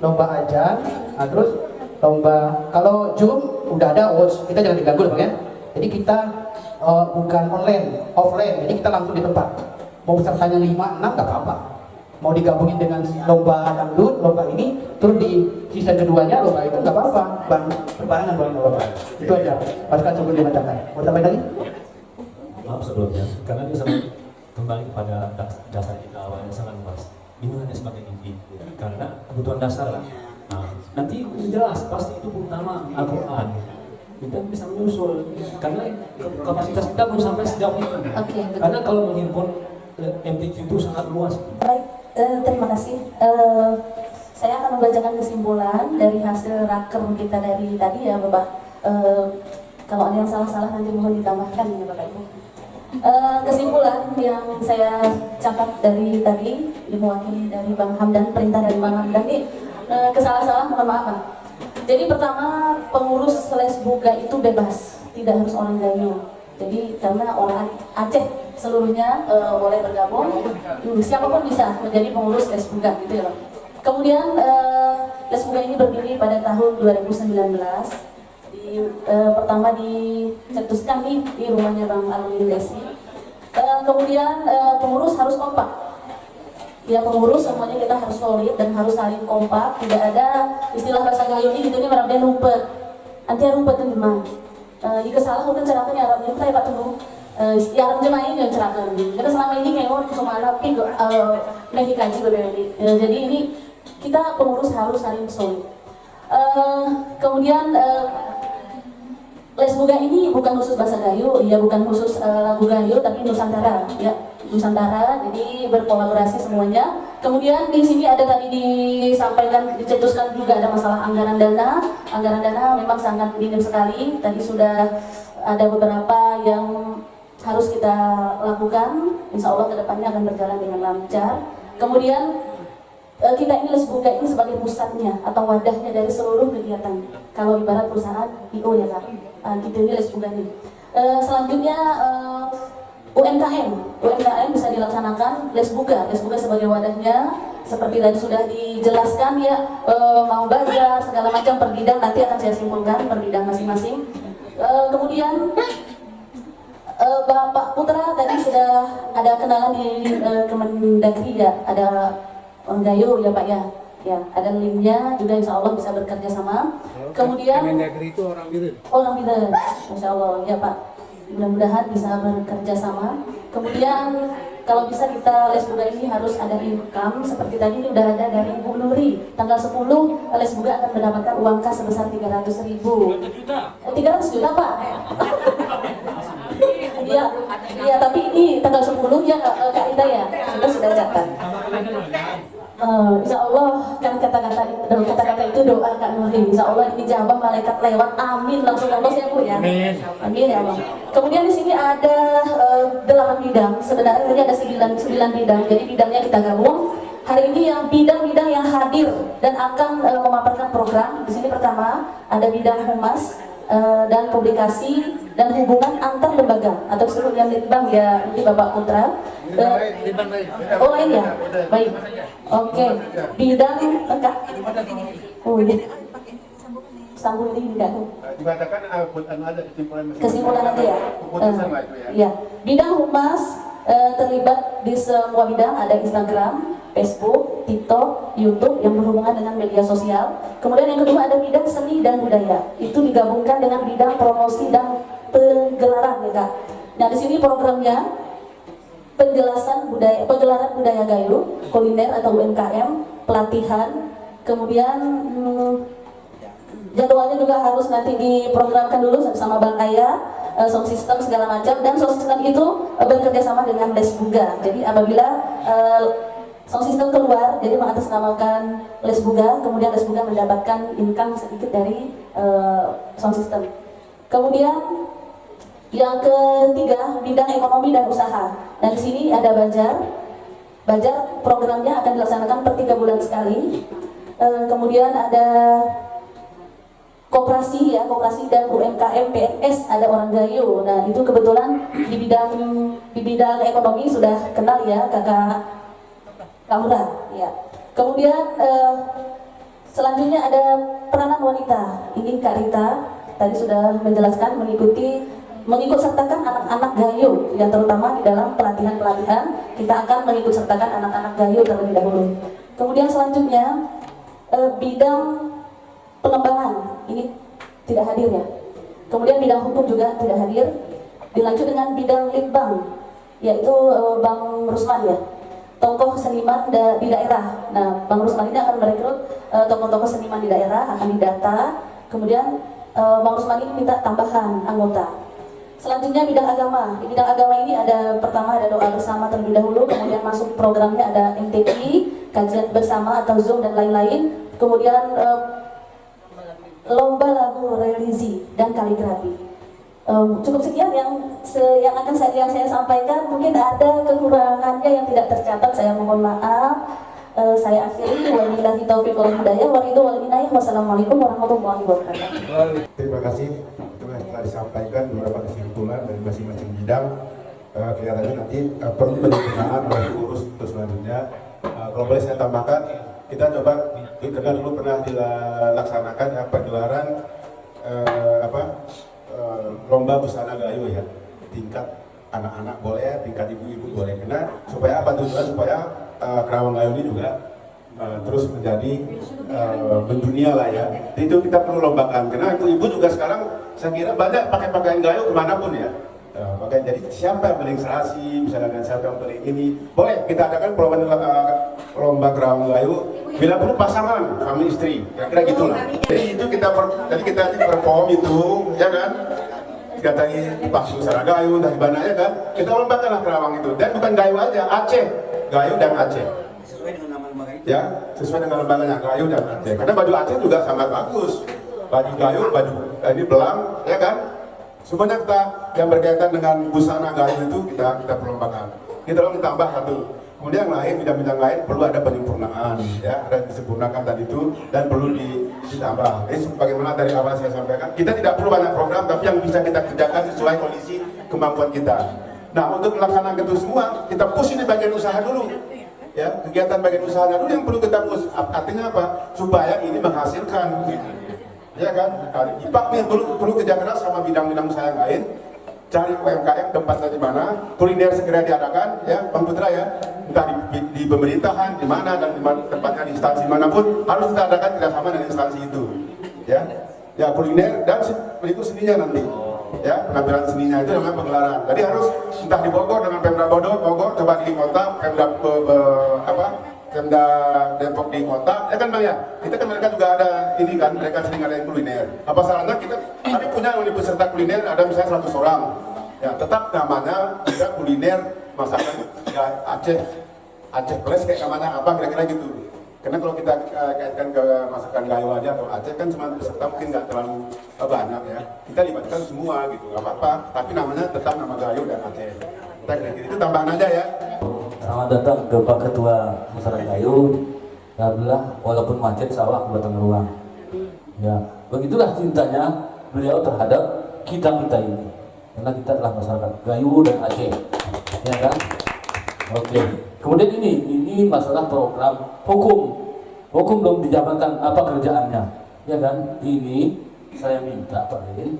lomba ajan, nah, terus lomba kalau Zoom udah ada watch, kita jangan diganggu Bang ya. Jadi kita bukan online, offline, jadi kita langsung di tempat. Mau pesertanya 5, 6 nggak apa-apa. Mau digabungin dengan lomba dangdut, lomba ini, terus di season keduanya lomba itu nggak apa-apa, berbarengan lomba. Itu aja. Pasukan sebelum dibacakan. Mau tambahin lagi? Maaf sebelumnya, karena ini sangat kembali kepada dasar kita awalnya sangat luas. Ini hanya sebagai inti, karena kebutuhan dasar lah. Nah, nanti jelas pasti itu utama Al-Quran. Kita bisa menyusul, karena kapasitas kita belum sampai sejauh itu. Karena kalau menghimpun MTQ itu sangat luas. Baik, terima kasih. Saya akan membacakan kesimpulan dari hasil raker kita dari tadi ya Bapak. Kalau ada yang salah-salah nanti mohon ditambahkan ya Bapak Ibu. Kesimpulan yang saya catat dari tadi diwakili dari Bang Hamdan, perintah dari Bang Hamdan ini kesalahan-kesalahan mohon maaf Bang. Jadi pertama, pengurus Lesbuga itu bebas, tidak harus orang Gayo. Jadi karena orang Aceh seluruhnya boleh bergabung, siapapun bisa menjadi pengurus Lesbuga gitu ya Bang. Kemudian Lesbuga ini berdiri pada tahun 2019. Pertama dicetuskan di rumahnya Bang Alwin Desi. Kemudian pengurus harus kompak. Ya pengurus semuanya kita harus solid dan harus saling kompak. Tidak ada istilah bahasa Gayo ini gitu nih merabdia numpet. Anti numpet tuh gimana? Jika salah mungkin cerahkan ya Arabnya kita ya Pak Tunggu. Ya Arab jemaah ini yang cerahkan. Karena selama ini kayak semua anak ping nahi kaji berbeda. Jadi ini kita pengurus harus saling solid. Kemudian Lesbuga ini bukan khusus bahasa Gayo, ya bukan khusus lagu Gayo, tapi Nusantara, ya Nusantara. Jadi berkolaborasi semuanya. Kemudian di sini ada tadi disampaikan, dicetuskan juga ada masalah anggaran dana. Anggaran dana memang sangat minim sekali. Tadi sudah ada beberapa yang harus kita lakukan. Insya Allah kedepannya akan berjalan dengan lancar. Kemudian kita ini Lesbuga ini sebagai pusatnya atau wadahnya dari seluruh kegiatan. Kalau ibarat perusahaan IO ya Kak, kita ini Lesbuga ini. Selanjutnya UMKM bisa dilaksanakan Lesbuga sebagai wadahnya. Seperti tadi sudah dijelaskan ya, mau bazar segala macam per bidang nanti akan saya simpulkan per bidang masing-masing. Kemudian Bapak Putra tadi sudah ada kenalan di Kemendagri ya, ada orang Gayo ya Pak ya, ya ada linknya juga insya Allah bisa bekerja sama. Kemudian Kemendagri itu orang Biren. Orang Biren, insya Allah ya Pak. Mudah-mudahan bisa bekerja sama. Kemudian kalau bisa kita Lesbuga ini harus ada income seperti tadi ini udah ada dari Ibu Nuri. Tanggal 10 Lesbuga akan mendapatkan uang kas sebesar 300.000. 300 juta Pak. ini tanggal 10 ya Kak Ida ya, kita sudah catat. Insya Allah kan kata-kata itu doa Kak Nuri. Insya Allah dijawab malaikat lewat, amin langsung Allah ya Bu ya. Amin ya Allah. Kemudian di sini ada 8 bidang. Sebenarnya tadi ada 9 bidang. Jadi bidangnya kita gabung. Hari ini yang bidang-bidang yang hadir dan akan memaparkan program. Di sini pertama ada bidang humas dan publikasi dan hubungan antar lembaga atau disebut yang litbang ya, nanti Bapak Putra. Oh lain ya, baik. Oke, bidang enggak. Oh iya. Sambung ini enggak tuh. Dikatakan ada kesimpulan nanti ya. Ya, bidang humas terlibat di semua bidang, ada Instagram, Facebook, TikTok, YouTube yang berhubungan dengan media sosial. Kemudian yang kedua ada bidang seni dan budaya. Itu digabungkan dengan bidang promosi dan penggelaran ya Kak. Nah di sini programnya penggelaran budaya Gayo, kuliner atau UMKM, pelatihan, kemudian jadwalnya juga harus nanti diprogramkan dulu sama Bang Aya, sound system segala macam, dan sound system itu bekerja sama dengan Lesbuga. Jadi apabila sound system keluar, jadi mengatasnamakan Lesbuga, kemudian Lesbuga mendapatkan income sedikit dari sound system. Kemudian yang ketiga, bidang ekonomi dan usaha. Dan di sini ada Bajar. Bajar programnya akan dilaksanakan per 3 bulan sekali. Kemudian ada koperasi ya, koperasi dan UMKM PNS, ada orang Gayo. Nah itu kebetulan di bidang ekonomi sudah kenal ya Kakak Kaura ya. Kemudian selanjutnya ada peranan wanita. Ini Kak Rita tadi sudah menjelaskan mengikut sertakan anak-anak Gayo yang terutama di dalam pelatihan-pelatihan kita akan mengikut sertakan anak-anak Gayo terlebih dahulu. Kemudian selanjutnya bidang pengembangan ini tidak hadir ya. Kemudian bidang hukum juga tidak hadir. Dilanjut dengan bidang litbang yaitu Bang Rusman ya, tokoh seniman di daerah. Nah Bang Rusman ini akan merekrut tokoh-tokoh seniman di daerah, akan didata. Kemudian Bang Rusman ini minta tambahan anggota. Selanjutnya bidang agama. Di bidang agama ini ada pertama ada doa bersama terlebih dahulu, kemudian masuk programnya ada MTI, kajian bersama atau Zoom dan lain-lain. Kemudian lomba lagu religi dan kaligrafi. Cukup sekian yang saya sampaikan. Mungkin ada kekurangannya yang tidak tercatat, saya mohon maaf. Saya akhiri. Wabillahi taufiq wal hidayah wa ridho wal inayah. Wassalamualaikum warahmatullahi wabarakatuh. Terima kasih telah disampaikan beberapa kesimpulan dari masing-masing bidang. Kelihatannya nanti perlu penyempurnaan oleh pengurus untuk selanjutnya. Kalau boleh saya tambahkan, kita coba karena dulu pernah dilaksanakan pegelaran lomba busana Gayo ya, tingkat anak-anak boleh, tingkat ibu-ibu boleh. Karena supaya apa tujuan supaya Kerawang Gayo ini juga terus menjadi mendunia lah ya. Jadi itu kita perlu lombakan. Karena ibu-ibu juga sekarang saya kira banyak pakai pakaian Gayo kemanapun ya. Makanya jadi siapa yang paling serasi, misalnya siapa yang paling ini, boleh kita adakan lomba Kerawang Gayo. Bila perlu pasangan, suami istri, kira-kira gitulah. Jadi itu kita perform itu, ya kan? Katanya pas busana Gayo dan mana ya kan? Kita lombakanlah Kerawang itu. Dan bukan Gayo aja, Aceh, Gayo dan Aceh. Ya, sesuai dengan lembaganya Gayo dan Aceh. Karena baju Aceh juga sangat bagus. Baju Gayo, baju ini belang, ya kan? Semuanya kita yang berkaitan dengan busana Gayo itu kita perlombakan. Kita ditambah satu. Kemudian yang lain, bidang-bidang lain perlu ada penyempurnaan, ya, ada disempurnakan tadi itu dan perlu ditambah. Jadi sebagaimana dari awal saya sampaikan, kita tidak perlu banyak program, tapi yang bisa kita kerjakan sesuai kondisi kemampuan kita. Nah, untuk melaksanakan itu semua, kita push ini bagian usaha dulu. Ya, kegiatan bagian usahanya dulu yang perlu kita push. Artinya apa? Supaya ini menghasilkan. Ya kan? IPAK nih perlu kerja keras sama bidang-bidang usaha yang lain. Cari UMKM tempatnya di mana, kuliner segera diadakan, ya, Bang Putra ya, entah di pemerintahan, di mana dan di mana, tempatnya di instansi manapun harus kita adakan kerjasama dengan instansi itu, ya, ya kuliner dan berikut seninya nanti, ya, penampilan seninya itu namanya pegelaran. Jadi harus entah di Bogor dengan Pemda Bogor, coba di kota, Pemda Depok di kota, ya kan Bang ya? Kita kan mereka juga ada ini kan, mereka sering ada yang kuliner. Apa salahnya kita punya unit peserta kuliner ada misalnya 100 orang, Ya, tetap namanya tidak kuliner masakan Aceh Plus kayak namanya apa kira-kira gitu. Karena kalau kita kaitkan ke masakan gayo aja atau Aceh kan cuma peserta mungkin nggak terlalu banyak ya. Kita libatkan semua gitu, nggak apa-apa. Tapi namanya tetap nama gayo dan Aceh. Kita kira-kira itu tambahan aja ya. Selamat datang ke Pak Ketua Masyarakat Gayo. Alhamdulillah, walaupun macet sawah buatan ruang. Ya, begitulah cintanya beliau terhadap kita ini. Karena kita adalah masyarakat Gayo dan Aceh, ya kan? Oke. Kemudian ini masalah program hukum belum dijabarkan apa kerjaannya, ya kan? Ini saya minta Pak Lin,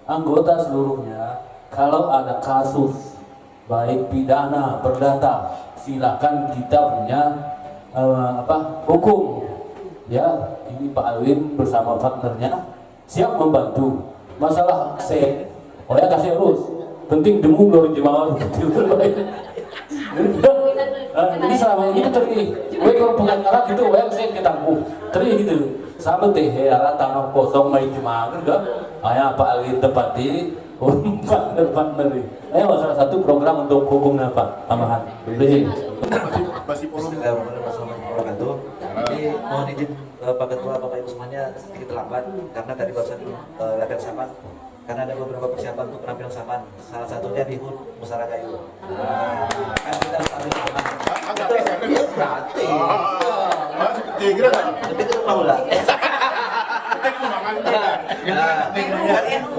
anggota seluruhnya kalau ada kasus baik pidana, perdata, silakan kita punya hukum. Ya, ini Pak Alwin bersama partnernya siap membantu. Masalah ya kasih urus. Penting demu lor jemaah kecil terbaik. Jadi selama ini kan teri, kalau pengacara gitu, saya ketangguh, teri gitu. Sama teh arah tanah kosong main jemaah kan? Ayah Pak Alwin tepati, partner. Ayo salah satu program untuk hukum apa tambahan. Masih polos. Ini mohon izin Pak Ketua, Bapak Ibu semuanya sedikit lambat karena tadi barusan latihan saman. Karena ada beberapa persiapan untuk penampilan saman. Salah satunya di HUT Musara Gayo. Kan kita harus ambil saman. Berarti. Tapi itu mau lah.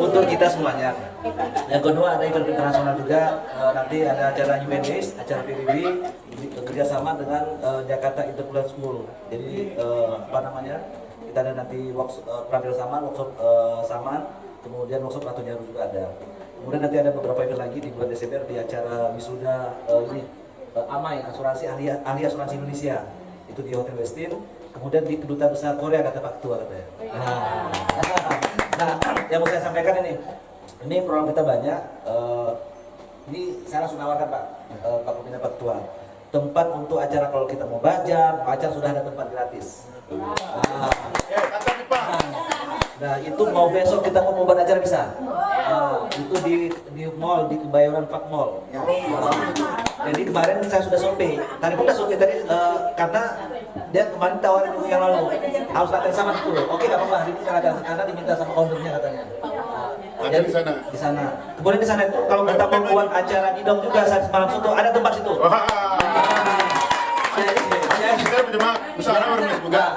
Untuk kita semuanya. Yang kedua ada event internasional juga. Nanti ada acara UNAIDS, acara PBB bekerjasama dengan Jakarta Intercultural School. Jadi kita ada nanti penampilan saman, workshop saman. Kemudian workshop Ratu Jaru juga ada. Kemudian nanti ada beberapa event lagi di bulan Desember di acara wisuda AMAI, asuransi ahli asuransi Indonesia. Itu di Hotel Westin. Kemudian di Kedutaan Besar Korea kata Pak Ketua katanya. Nah, yang mau saya sampaikan ini program kita banyak. Ini saya langsung nawarkan Pak Pembina Pak Ketua. Tempat untuk acara kalau kita mau bajar sudah ada tempat gratis. Nah itu mau besok kita mau buat acara bisa. Itu di mall di Kebayoran Park Mall. Jadi kemarin saya sudah sope. Tadi pun sudah sope tadi karena dia kemarin tawarin minggu yang lalu harus latihan sama dulu. Oke nggak apa-apa. Ini karena diminta sama ownernya katanya. Jadi di sana. Kemudian di sana itu kalau kita mau buat acara didong juga saat malam soto ada tempat situ.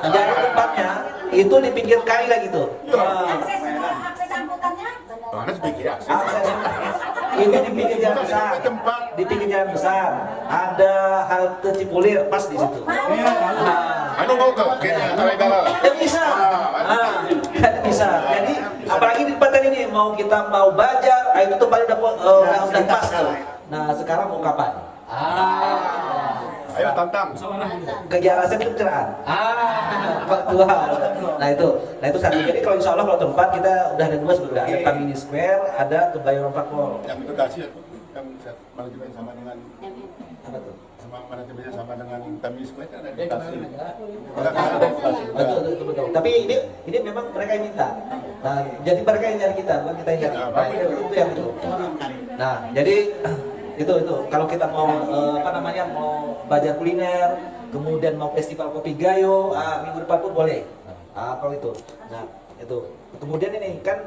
Jadi tempatnya itu di pinggir kali lagi tuh. Akses angkutannya? Ini di pinggir jalan besar. Di pinggir jalan besar ada halte Cipulir pas di situ. Anu mau ke Bisa. Bisa. Jadi apalagi di tempat ini mau bajar, itu tempatnya udah pas. Nah sekarang mau kapan? Ayo tantang. Kegiatan itu pencerahan. Pak Tua. Nah itu satu. Jadi kalau insya Allah kalau tempat kita udah ada dua sebetulnya. Ada Kamini Square, ada Kebayoran Park Mall. Yang itu kasih yang manajemen sama dengan apa tuh? Manajemennya sama dengan Kamini Square kan ada edukasi. Betul. Tapi ini memang mereka yang minta. Nah jadi mereka yang nyari kita, bukan kita yang nyari. Nah, itu yang itu. Nah jadi itu kalau kita mau mau belajar kuliner, kemudian mau festival kopi Gayo, minggu depan pun boleh. Kalau itu. Nah itu kemudian ini kan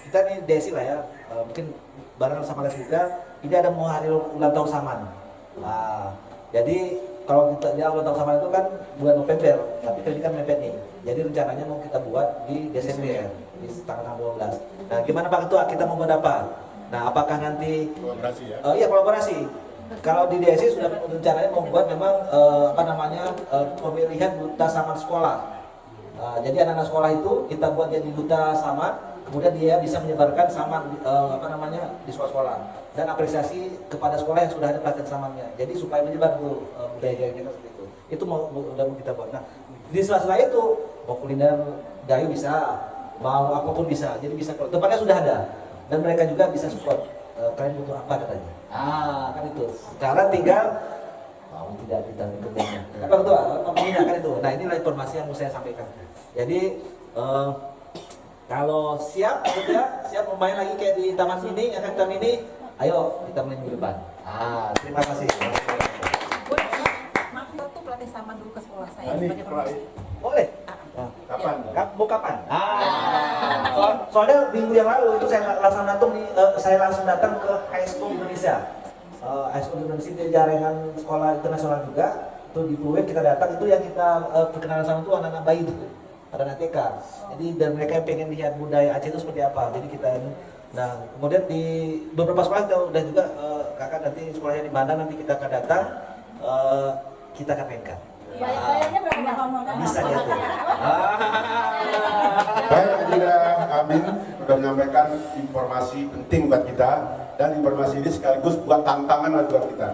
kita nih desi lah ya, mungkin bareng sama Les juga ini ada mau hari ulang tahun Saman. Jadi kalau kita di ulang tahun Saman itu kan bulan November, tapi ini kan mepet nih. Jadi rencananya mau kita buat di Desember di tanggal 16. Nah gimana Pak Ketua, kita mau buat apa? Nah, apakah nanti kolaborasi ya? Iya kolaborasi. Kalau di DSI sudah rencananya membuat memang pemilihan duta saman sekolah. Jadi anak-anak sekolah itu kita buat jadi duta saman, kemudian dia bisa menyebarkan saman di sekolah-sekolah dan apresiasi kepada sekolah yang sudah ada pelatihan samannya. Jadi supaya menyebar dulu budaya kita seperti itu. Itu mau kita buat. Nah, di sela-sela itu mau kuliner Gayo bisa, mau apapun bisa. Jadi bisa tempatnya sudah ada. Dan mereka juga bisa support. Kalian butuh apa katanya? Kan itu. Sekarang tinggal mau tidak kita ikutnya. Apa betul? Pembina kan itu. Nah inilah informasi yang mau saya sampaikan. Jadi Kalau siap, gitu ya, siap mau main lagi kayak di taman sini, ya kan taman ini, ayo kita main di depan. Terima kasih. Waktu pelatih sama dulu ke sekolah saya sebagai promosi. Boleh. Kapan? Mau kapan? Soalnya minggu yang lalu itu saya langsung datang ke High School Indonesia. High School Indonesia itu jaringan sekolah internasional juga. Itu di Pluit kita datang, itu yang kita perkenalan sama tuh anak-anak bayi itu, anak TK. Jadi dan mereka pengen lihat budaya Aceh itu seperti apa. Jadi kita nah kemudian di beberapa sekolah kita udah juga kakak nanti sekolahnya di mana nanti kita akan datang, kita akan mainkan. Bayarnya berapa? Bisa diatur. Baik, Adira Amin sudah menyampaikan informasi penting buat kita, dan informasi ini sekaligus buat tantangan buat kita,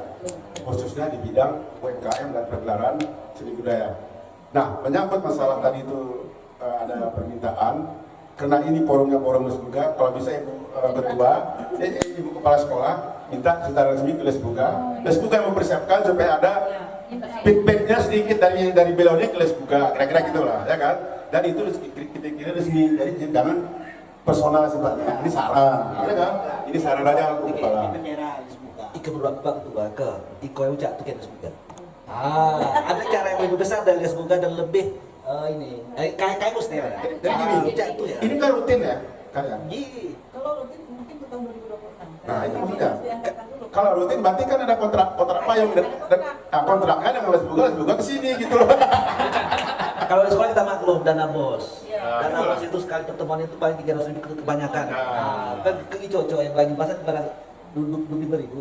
khususnya di bidang UMKM dan pergelaran seni budaya. Nah, menyangkut masalah tadi itu ada permintaan, karena ini forumnya forum Lesbuga, kalau bisa Ibu Ketua, Ibu Kepala Sekolah minta secara resmi ke Lesbuga. Lesbuga yang mempersiapkan supaya ada feedbacknya sedikit dari beliau ini ke Lesbuga, kira-kira gitulah, ya kan? Dan itu kita kira resmi, jadi jangan personal sifatnya. Ini saran, ya kan? Ini saran aja untuk kepala. Ika berbakti ketua ke Iko yang ucap tuh Lesbuga. Ada cara yang lebih besar dari Lesbuga dan lebih ini kayak mesti ya. Dan gini, ini kan rutin ya, kalian. Kalau rutin mungkin ke tahun 2026. Nah itu maksudnya. Kalau rutin berarti kan ada kontrak payung dan kontraknya dengan Lesbuga kesini gitu loh. Kalau di sekolah kita maklum dana bos. Dana bos itu sekali pertemuan itu paling 300.000 kebanyakan. Kan ke cocok yang lagi pasar pada duduk 5.000.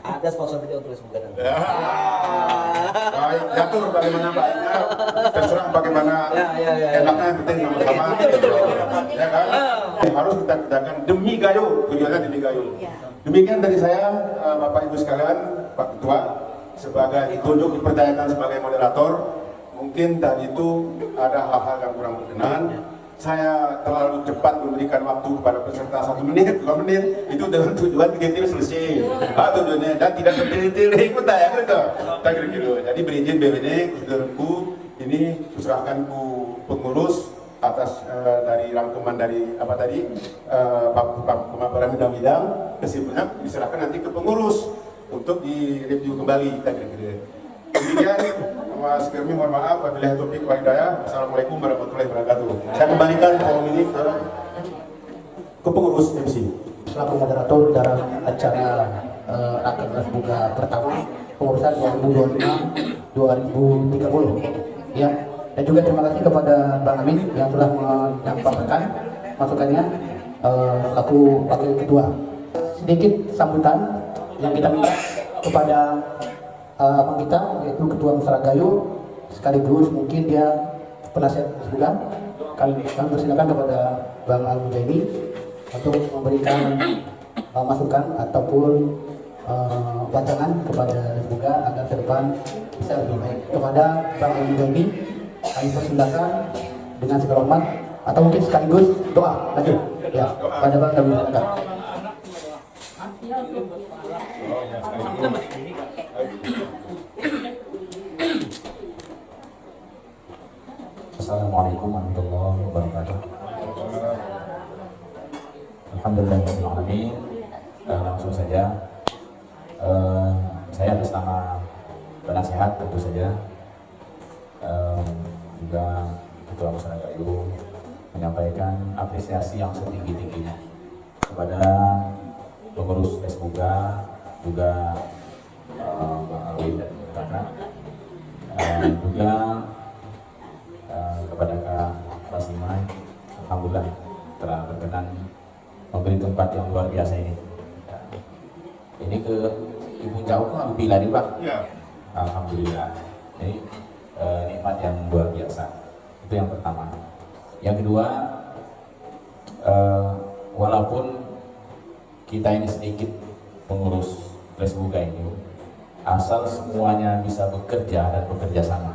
Ada sponsor video untuk Lesbuga nanti. Baik, jatuh bagaimana baiknya, terserah bagaimana enaknya, yang penting sama-sama. Ya kan? Harus kita kerjakan demi Gayo, tujuannya demi Gayo. Demikian dari saya, Bapak Ibu sekalian, Pak Ketua, sebagai ditunjuk dipercayakan sebagai moderator. Mungkin tadi itu ada hal-hal yang kurang berkenan. Saya terlalu cepat memberikan waktu kepada peserta 1 menit, 2 menit, itu dengan tujuan kegiatan selesai. Tujuannya dan tidak bertil-til ikut ya gitu. Gitu. Jadi berizin BPD, saudaraku, ini diserahkan ku pengurus atas dari rangkuman dari apa tadi pemaparan bidang-bidang, kesimpulannya diserahkan nanti ke pengurus untuk direview kembali. Gitu. Demikian, Mas Kirmi, mohon maaf, wabillahi taufiq wal hidayah. Assalamualaikum warahmatullahi wabarakatuh. Saya kembalikan forum ini ke pengurus MC. Selaku moderator dalam acara Rakernas Lesbuga pertama pengurusan 2025-2030. Ya, dan juga terima kasih kepada Bang Amin yang telah menyampaikan masukannya selaku wakil ketua. Sedikit sambutan yang kita minta kepada abang kita, yaitu Ketua Musra Gayo, sekaligus mungkin dia penasihat juga. Kami persilakan kepada Bang Al-Mujaini untuk memberikan masukan ataupun wacana kepada Lesbuga agar ke depan bisa lebih baik. Kepada Bang Al-Mujaini kami persilakan dengan segala hormat atau mungkin sekaligus doa lanjut ya pada Bang Al-Mujaini. Assalamualaikum warahmatullahi wabarakatuh. Alhamdulillahirrahmanirrahim. Langsung saja, saya atas nama penasehat tentu saja, juga Ketua Musra Gayo menyampaikan apresiasi yang setinggi-tingginya kepada pengurus Lesbuga, juga Bang Alwin dan kakak, juga kepada Kak Rasimai, alhamdulillah telah berkenan memberi tempat yang luar biasa ini. Ini ke Ibu Jauh kan bila nih Pak? Ya. Alhamdulillah. Ini nikmat yang luar biasa. Itu yang pertama. Yang kedua, walaupun kita ini sedikit pengurus Lesbuga ini, asal semuanya bisa bekerja dan bekerja sama.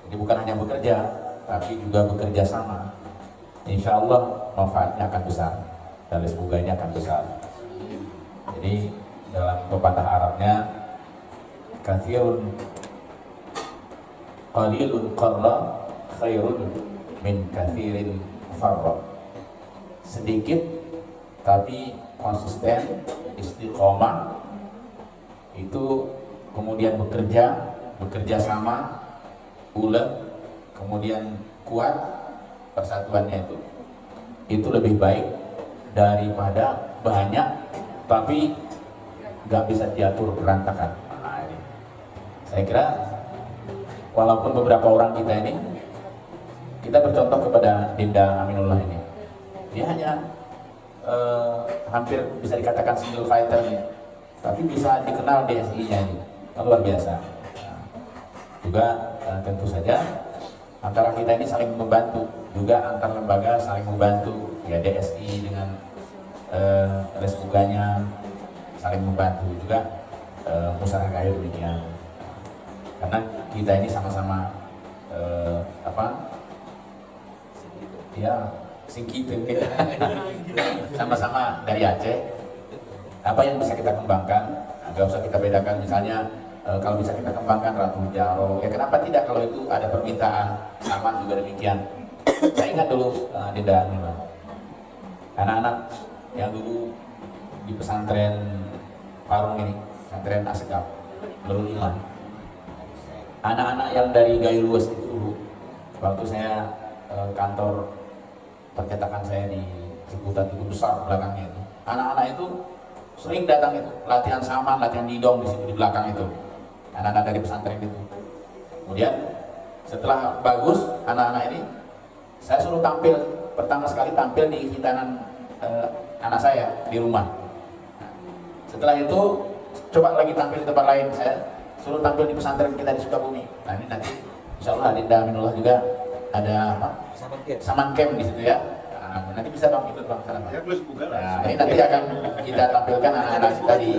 Jadi bukan hanya bekerja, tapi juga bekerja sama. Insya Allah manfaatnya akan besar dan Lesbuga ini akan besar. Jadi dalam pepatah Arabnya, kathirun qalilun qarra khairun min kathirin farra. sedikit tapi konsisten, istiqomah, itu kemudian bekerja sama, ulet, kemudian kuat persatuannya itu lebih baik daripada banyak tapi nggak bisa diatur berantakan. Nah, ini saya kira walaupun beberapa orang kita bercontoh kepada Dinda Aminullah ini, dia hanya hampir bisa dikatakan single fighter nih, tapi bisa dikenal DSI-nya ini luar biasa. Nah, juga tentu saja antara kita ini saling membantu, juga antar lembaga saling membantu, ya DSI dengan Lesbuganya saling membantu, juga Musara Gayo demikian. Karena kita ini sama-sama Singkitu sama-sama dari Aceh. Apa yang bisa kita kembangkan, nggak usah kita bedakan. Misalnya kalau bisa kita kembangkan Ratu Jaro, ya kenapa tidak kalau itu ada permintaan. Saman juga demikian. Saya ingat dulu Dinda Aminullah, anak-anak yang dulu di pesantren Parung ini, pesantren Asegaf, Nurul Iman, anak-anak yang dari Gayo Luas itu dulu, waktu saya kantor percetakan saya di Ciputat itu besar belakangnya itu, anak-anak itu sering datang itu latihan saman, latihan didong di situ di belakang itu, anak-anak dari pesantren itu. Kemudian setelah bagus anak-anak ini, saya suruh tampil, pertama sekali tampil di hitanan anak saya di rumah. Nah, setelah itu coba lagi tampil di tempat lain, saya suruh tampil di pesantren kita di Sukabumi. Nah ini nanti insya Allah Dinda Aminullah juga ada apa? Saman camp di situ ya. Nah, nanti bisa bang ikut bang sana bang. Nah, ini nanti akan kita tampilkan anak-anak kita di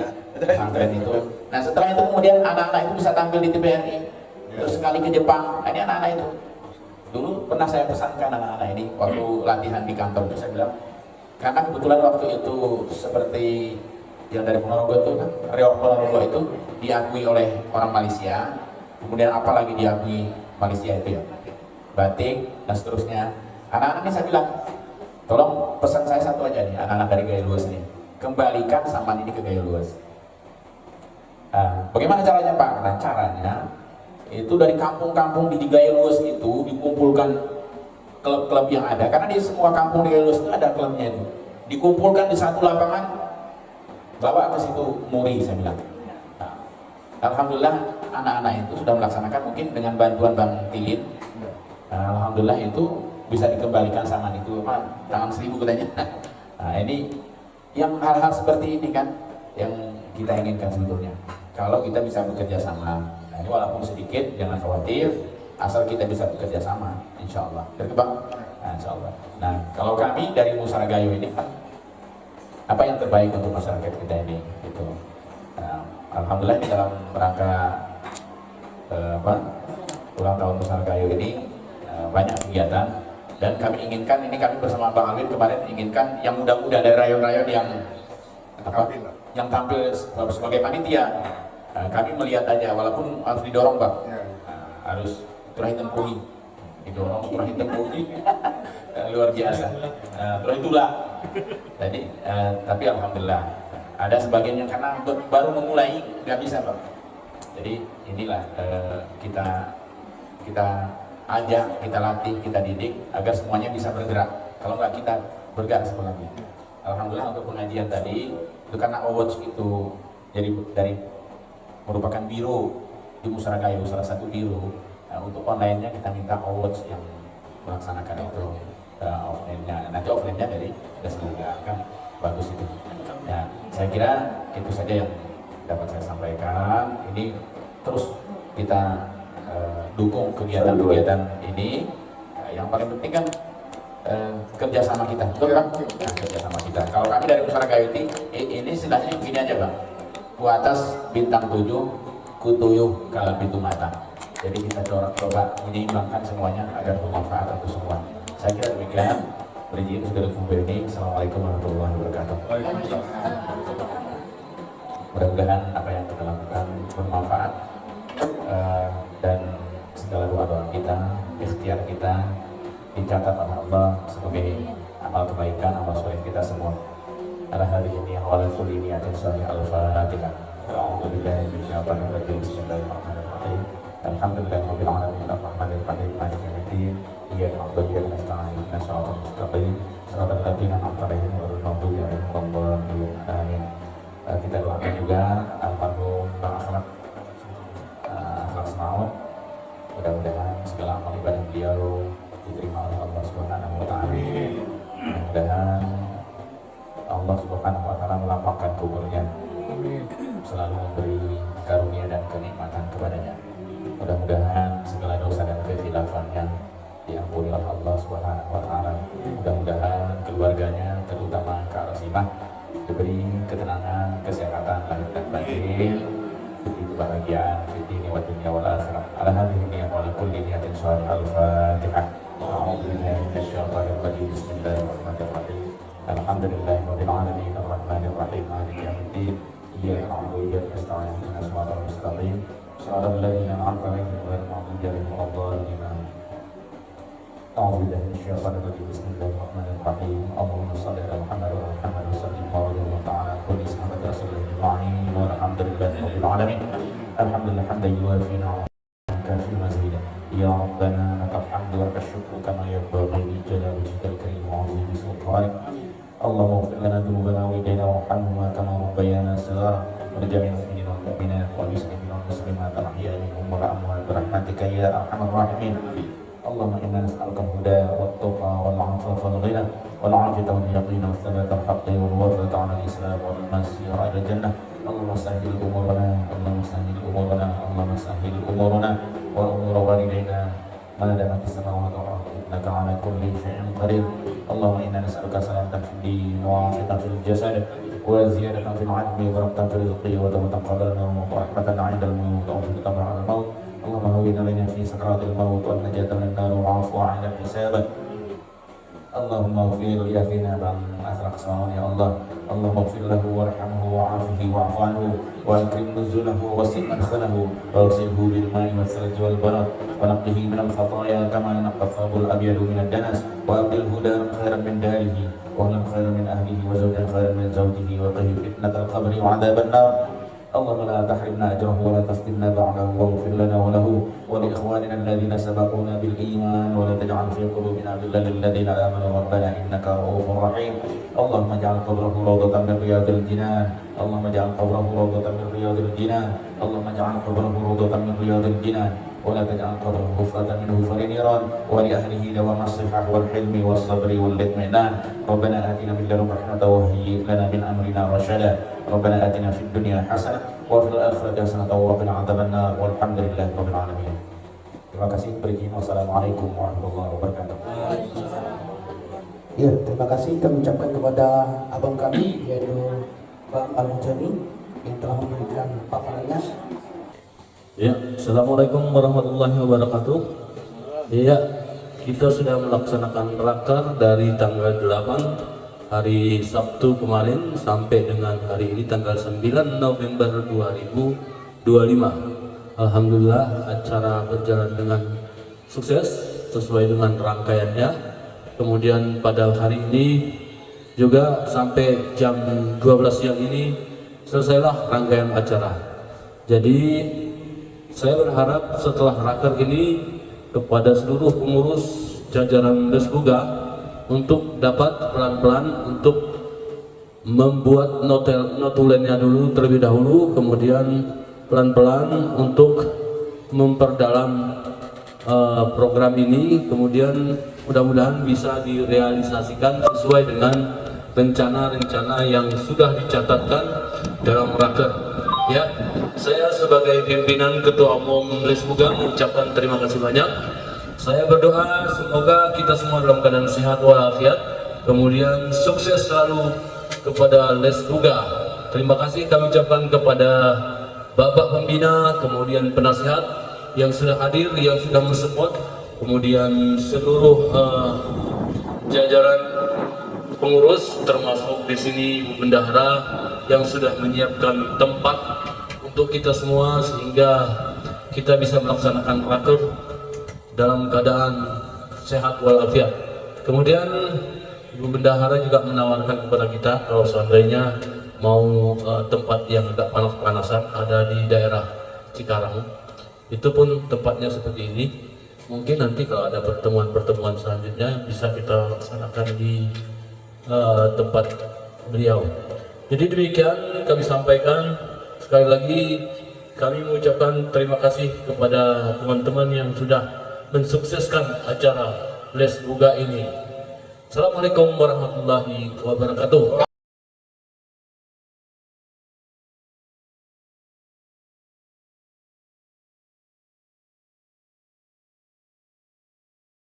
pesantren itu. Nah setelah itu kemudian anak-anak itu bisa tampil di TBRI, terus sekali ke Jepang. Nah, ini anak-anak itu dulu pernah saya pesankan anak-anak ini waktu latihan di kantor itu, saya bilang karena kebetulan waktu itu seperti yang dari Ponorogo itu kan, Reok Ponorogo itu diakui oleh orang Malaysia, kemudian apalagi diakui Malaysia itu ya, batik dan seterusnya. Anak-anak ini saya bilang, tolong pesan saya satu aja nih, anak-anak dari Gayo Luas ini, kembalikan saman ini ke Gayo Luas. Bagaimana caranya Pak? Nah caranya itu dari kampung-kampung di Gayo Luas itu dikumpulkan klub-klub yang ada, karena di semua kampung di Gayo Luas itu ada klubnya itu, dikumpulkan di satu lapangan, bawa ke situ muri, saya bilang. Nah, alhamdulillah anak-anak itu sudah melaksanakan, mungkin dengan bantuan Bang Tilin. Nah, alhamdulillah itu bisa dikembalikan saman itu, tangan 1000 katanya. Nah ini yang hal-hal seperti ini kan yang kita inginkan sebetulnya. Kalau kita bisa bekerja sama, nah ini walaupun sedikit jangan khawatir, asal kita bisa bekerja sama, insya Allah berkembang. Nah, insya Allah. Nah kalau kami dari Musara Gayo ini kan apa yang terbaik untuk masyarakat kita ini gitu. Alhamdulillah di dalam rangka ulang tahun Musara Gayo ini banyak kegiatan, dan kami inginkan ini, kami bersama Bang Alwin kemarin inginkan yang muda-muda dari rayon-rayon yang tampil sebagai panitia. Kami melihat aja, walaupun harus didorong Bang, harus terakhir tempuhi, didorong terakhir tempuhi luar biasa. Terus itulah. Jadi, tapi alhamdulillah ada sebagian yang karena baru memulai nggak bisa Bang. Jadi inilah kita ajak, kita latih, kita didik agar semuanya bisa bergerak. Kalau nggak kita bergerak sebenarnya lagi. Alhamdulillah untuk pengajian tadi itu karena awards itu jadi dari merupakan biro di Musara Gayo, salah satu biro. Nah, untuk online-nya kita minta awards yang melaksanakan itu offline-nya. Nanti offline-nya dari Lesbuga kan bagus itu. Nah, saya kira itu saja yang dapat saya sampaikan. Ini terus kita dukung kegiatan-kegiatan ini. Yang paling penting kan kerjasama kita, betul kan? Nah, kerjasama kita. Kalau kami dari Musara Gayo ini istilahnya begini aja Bang, ku atas bintang 7, ku tuyuh kal pintu mata. Jadi kita coba menyeimbangkan semuanya agar bermanfaat untuk semua. Saya kira demikian. Berizin segala kumpul ini. Assalamualaikum warahmatullahi wabarakatuh. Mudah-mudahan apa yang kita lakukan bermanfaat, dan segala doa-doa kita, ikhtiar kita dicatat oleh Allah sebagai amal amal kebaikan, amal soleh kita semua. Ala hadhihi niyyah wa ala kulli niyatin shalihah. Al-Fatihah. A'udzu billahi minasyaitonir rajim. Bismillahirrahmanirrahim. Alhamdulillahirabbil alamin arrahmanir rahim maliki yaumiddin. Iyyaka na'budu wa iyyaka nasta'in. Ihdinas siratal mustaqim. Shiratal ladzina an'amta 'alaihim ghairil maghdubi 'alaihim waladdallin. Amin. Kita doakan juga almarhum Bang Akhlak Semaut. Mudah-mudahan segala amal ibadah beliau diterima oleh Allah Subhanahu wa taala. Mudah-mudahan Allah Subhanahu wa taala melapangkan kuburnya, selalu memberi karunia dan kenikmatan kepadanya. Mudah-mudahan segala dosa dan kekhilafan diampuni oleh Allah Subhanahu wa taala. Mudah-mudahan keluarganya, terutama Kak Rosimah, diberi ketenangan, kesehatan lahir dan batin, diberi kebahagiaan di dunia wa dunya wal akhirah. Ala hadhihi niyyah wa ala kulli niyatin shalihah. Al-Fatihah. A'udzu billahi minasyaitonir rajim. Bismillahirrahmanirrahim. Alhamdulillahirabbil alamin arrahmanir rahim maliki yaumiddin. Iyyaka na'budu wa iyyaka nasta'in. Ihdinas siratal mustaqim. Shiratal ladzina an'amta 'alaihim ghairil maghdubi 'alaihim waladdallin. أعوذ بالله من الشيطان الرجيم. بسم الله الرحمن الرحيم. اللهم صل على محمد وعلى محمد وسلم ورضي الله تعالى عن كل صحابة رسول الله أجمعين والحمد لله رب العالمين. الحمد لله حمدا يوافي نعمه ويكافئ مزيدا. يا ربنا لك الحمد ولك الشكر كما ينبغي لجلال وجهك الكريم وعظيم سلطانك. اللهم اغفر لنا ذنوبنا وإلينا وارحمهما كما ربيانا صغارا ولجميع المؤمنين والمؤمنات والمسلمين والمسلمات الأحياء منهم والأموات برحمتك يا أرحم الراحمين. اللهم إنا نسألك الهدى والتقى والعفاف والغنى والعافية واليقين والثبات الحق والوفاة على الإسلام والمسير إلى الجنة. اللهم سهل أمورنا، اللهم سهل أمورنا، اللهم سهل أمورنا وأمور والدينا ما دامت السماوات والأرض إنك على كل شيء قدير. اللهم إنا نسألك سلامة في الدين وعافية في الجسد وزيادة في العلم ورفقة في الرزق وتوبة قبل الموت ورحمة عند الموت وعافية بعد الموت. اللهم هون علينا في سكرات الموت والنجاة من النار والعفو عند الحساب. اللهم اغفر لأخينا بن أزرق سماون يا الله. اللهم اغفر له وارحمه وعافه واعف عنه واكرم نزله ووسع مدخله واغسله بالماء والثلج والبرد ونقه من الخطايا كما ينقى الثوب الأبيض من الدنس وأبدله دارا خيرا من داره وأهلا خيرا من أهله وزوجا خيرا من زوجه وقه فتنة القبر وعذاب النار. اللهم لا تحرمنا أجره ولا تفتنا بعده واغفر لنا وله ولإخواننا الذين سبقونا بالإيمان ولا تجعل في قلوبنا غلا للذين آمنوا ربنا إنك رؤوف رحيم. اللهم اجعل قبره روضة من رياض الجنان. اللهم اجعل قبره روضة من رياض الجنان. اللهم اجعل قبره روضة من رياض الجنان ولا تجعل قبره حفرة من حفر النيران ولأهله دوام الصحة والحلم والصبر والاطمئنان. ربنا آتنا من لدنك رحمة وهيئ لنا من أمرنا رشدا. ربنا آتنا في الدنيا حسنة وفي الآخرة حسنة وقنا عذاب النار والحمد لله رب العالمين. Terima kasih. Wassalamualaikum warahmatullahi wabarakatuh. Ya, terima kasih kami ucapkan kepada abang kami yaitu Bang Al-Mujani yang telah memberikan paparannya. Ya, Assalamualaikum warahmatullahi wabarakatuh. Ya, kita sudah melaksanakan raker dari tanggal 8 hari Sabtu kemarin sampai dengan hari ini tanggal 9 November 2025. Alhamdulillah acara berjalan dengan sukses sesuai dengan rangkaiannya. Kemudian pada hari ini juga sampai jam 12 siang ini selesailah rangkaian acara. Jadi saya berharap setelah raker ini kepada seluruh pengurus jajaran Lesbuga untuk dapat pelan-pelan untuk membuat notulennya dulu terlebih dahulu, kemudian pelan-pelan untuk memperdalam program ini, kemudian mudah-mudahan bisa direalisasikan sesuai dengan rencana-rencana yang sudah dicatatkan dalam raker. Ya, saya sebagai pimpinan Ketua Umum Lesbuga mengucapkan terima kasih banyak. Saya berdoa semoga kita semua dalam keadaan sehat walafiat, kemudian sukses selalu kepada Lesbuga. Terima kasih kami ucapkan kepada Bapak Pembina, kemudian penasihat yang sudah hadir, yang sudah mensupport, kemudian seluruh jajaran pengurus termasuk di sini Ibu Bendahara yang sudah menyiapkan tempat untuk kita semua sehingga kita bisa melaksanakan raker dalam keadaan sehat walafiat. Kemudian Ibu Bendahara juga menawarkan kepada kita kalau seandainya mau tempat yang agak panas-panasan ada di daerah Cikarang, itu pun tempatnya seperti ini. Mungkin nanti kalau ada pertemuan-pertemuan selanjutnya bisa kita laksanakan di tempat beliau. Jadi demikian kami sampaikan. Sekali lagi kami mengucapkan terima kasih kepada teman-teman yang sudah mensukseskan acara Les Buga ini. Assalamualaikum warahmatullahi wabarakatuh.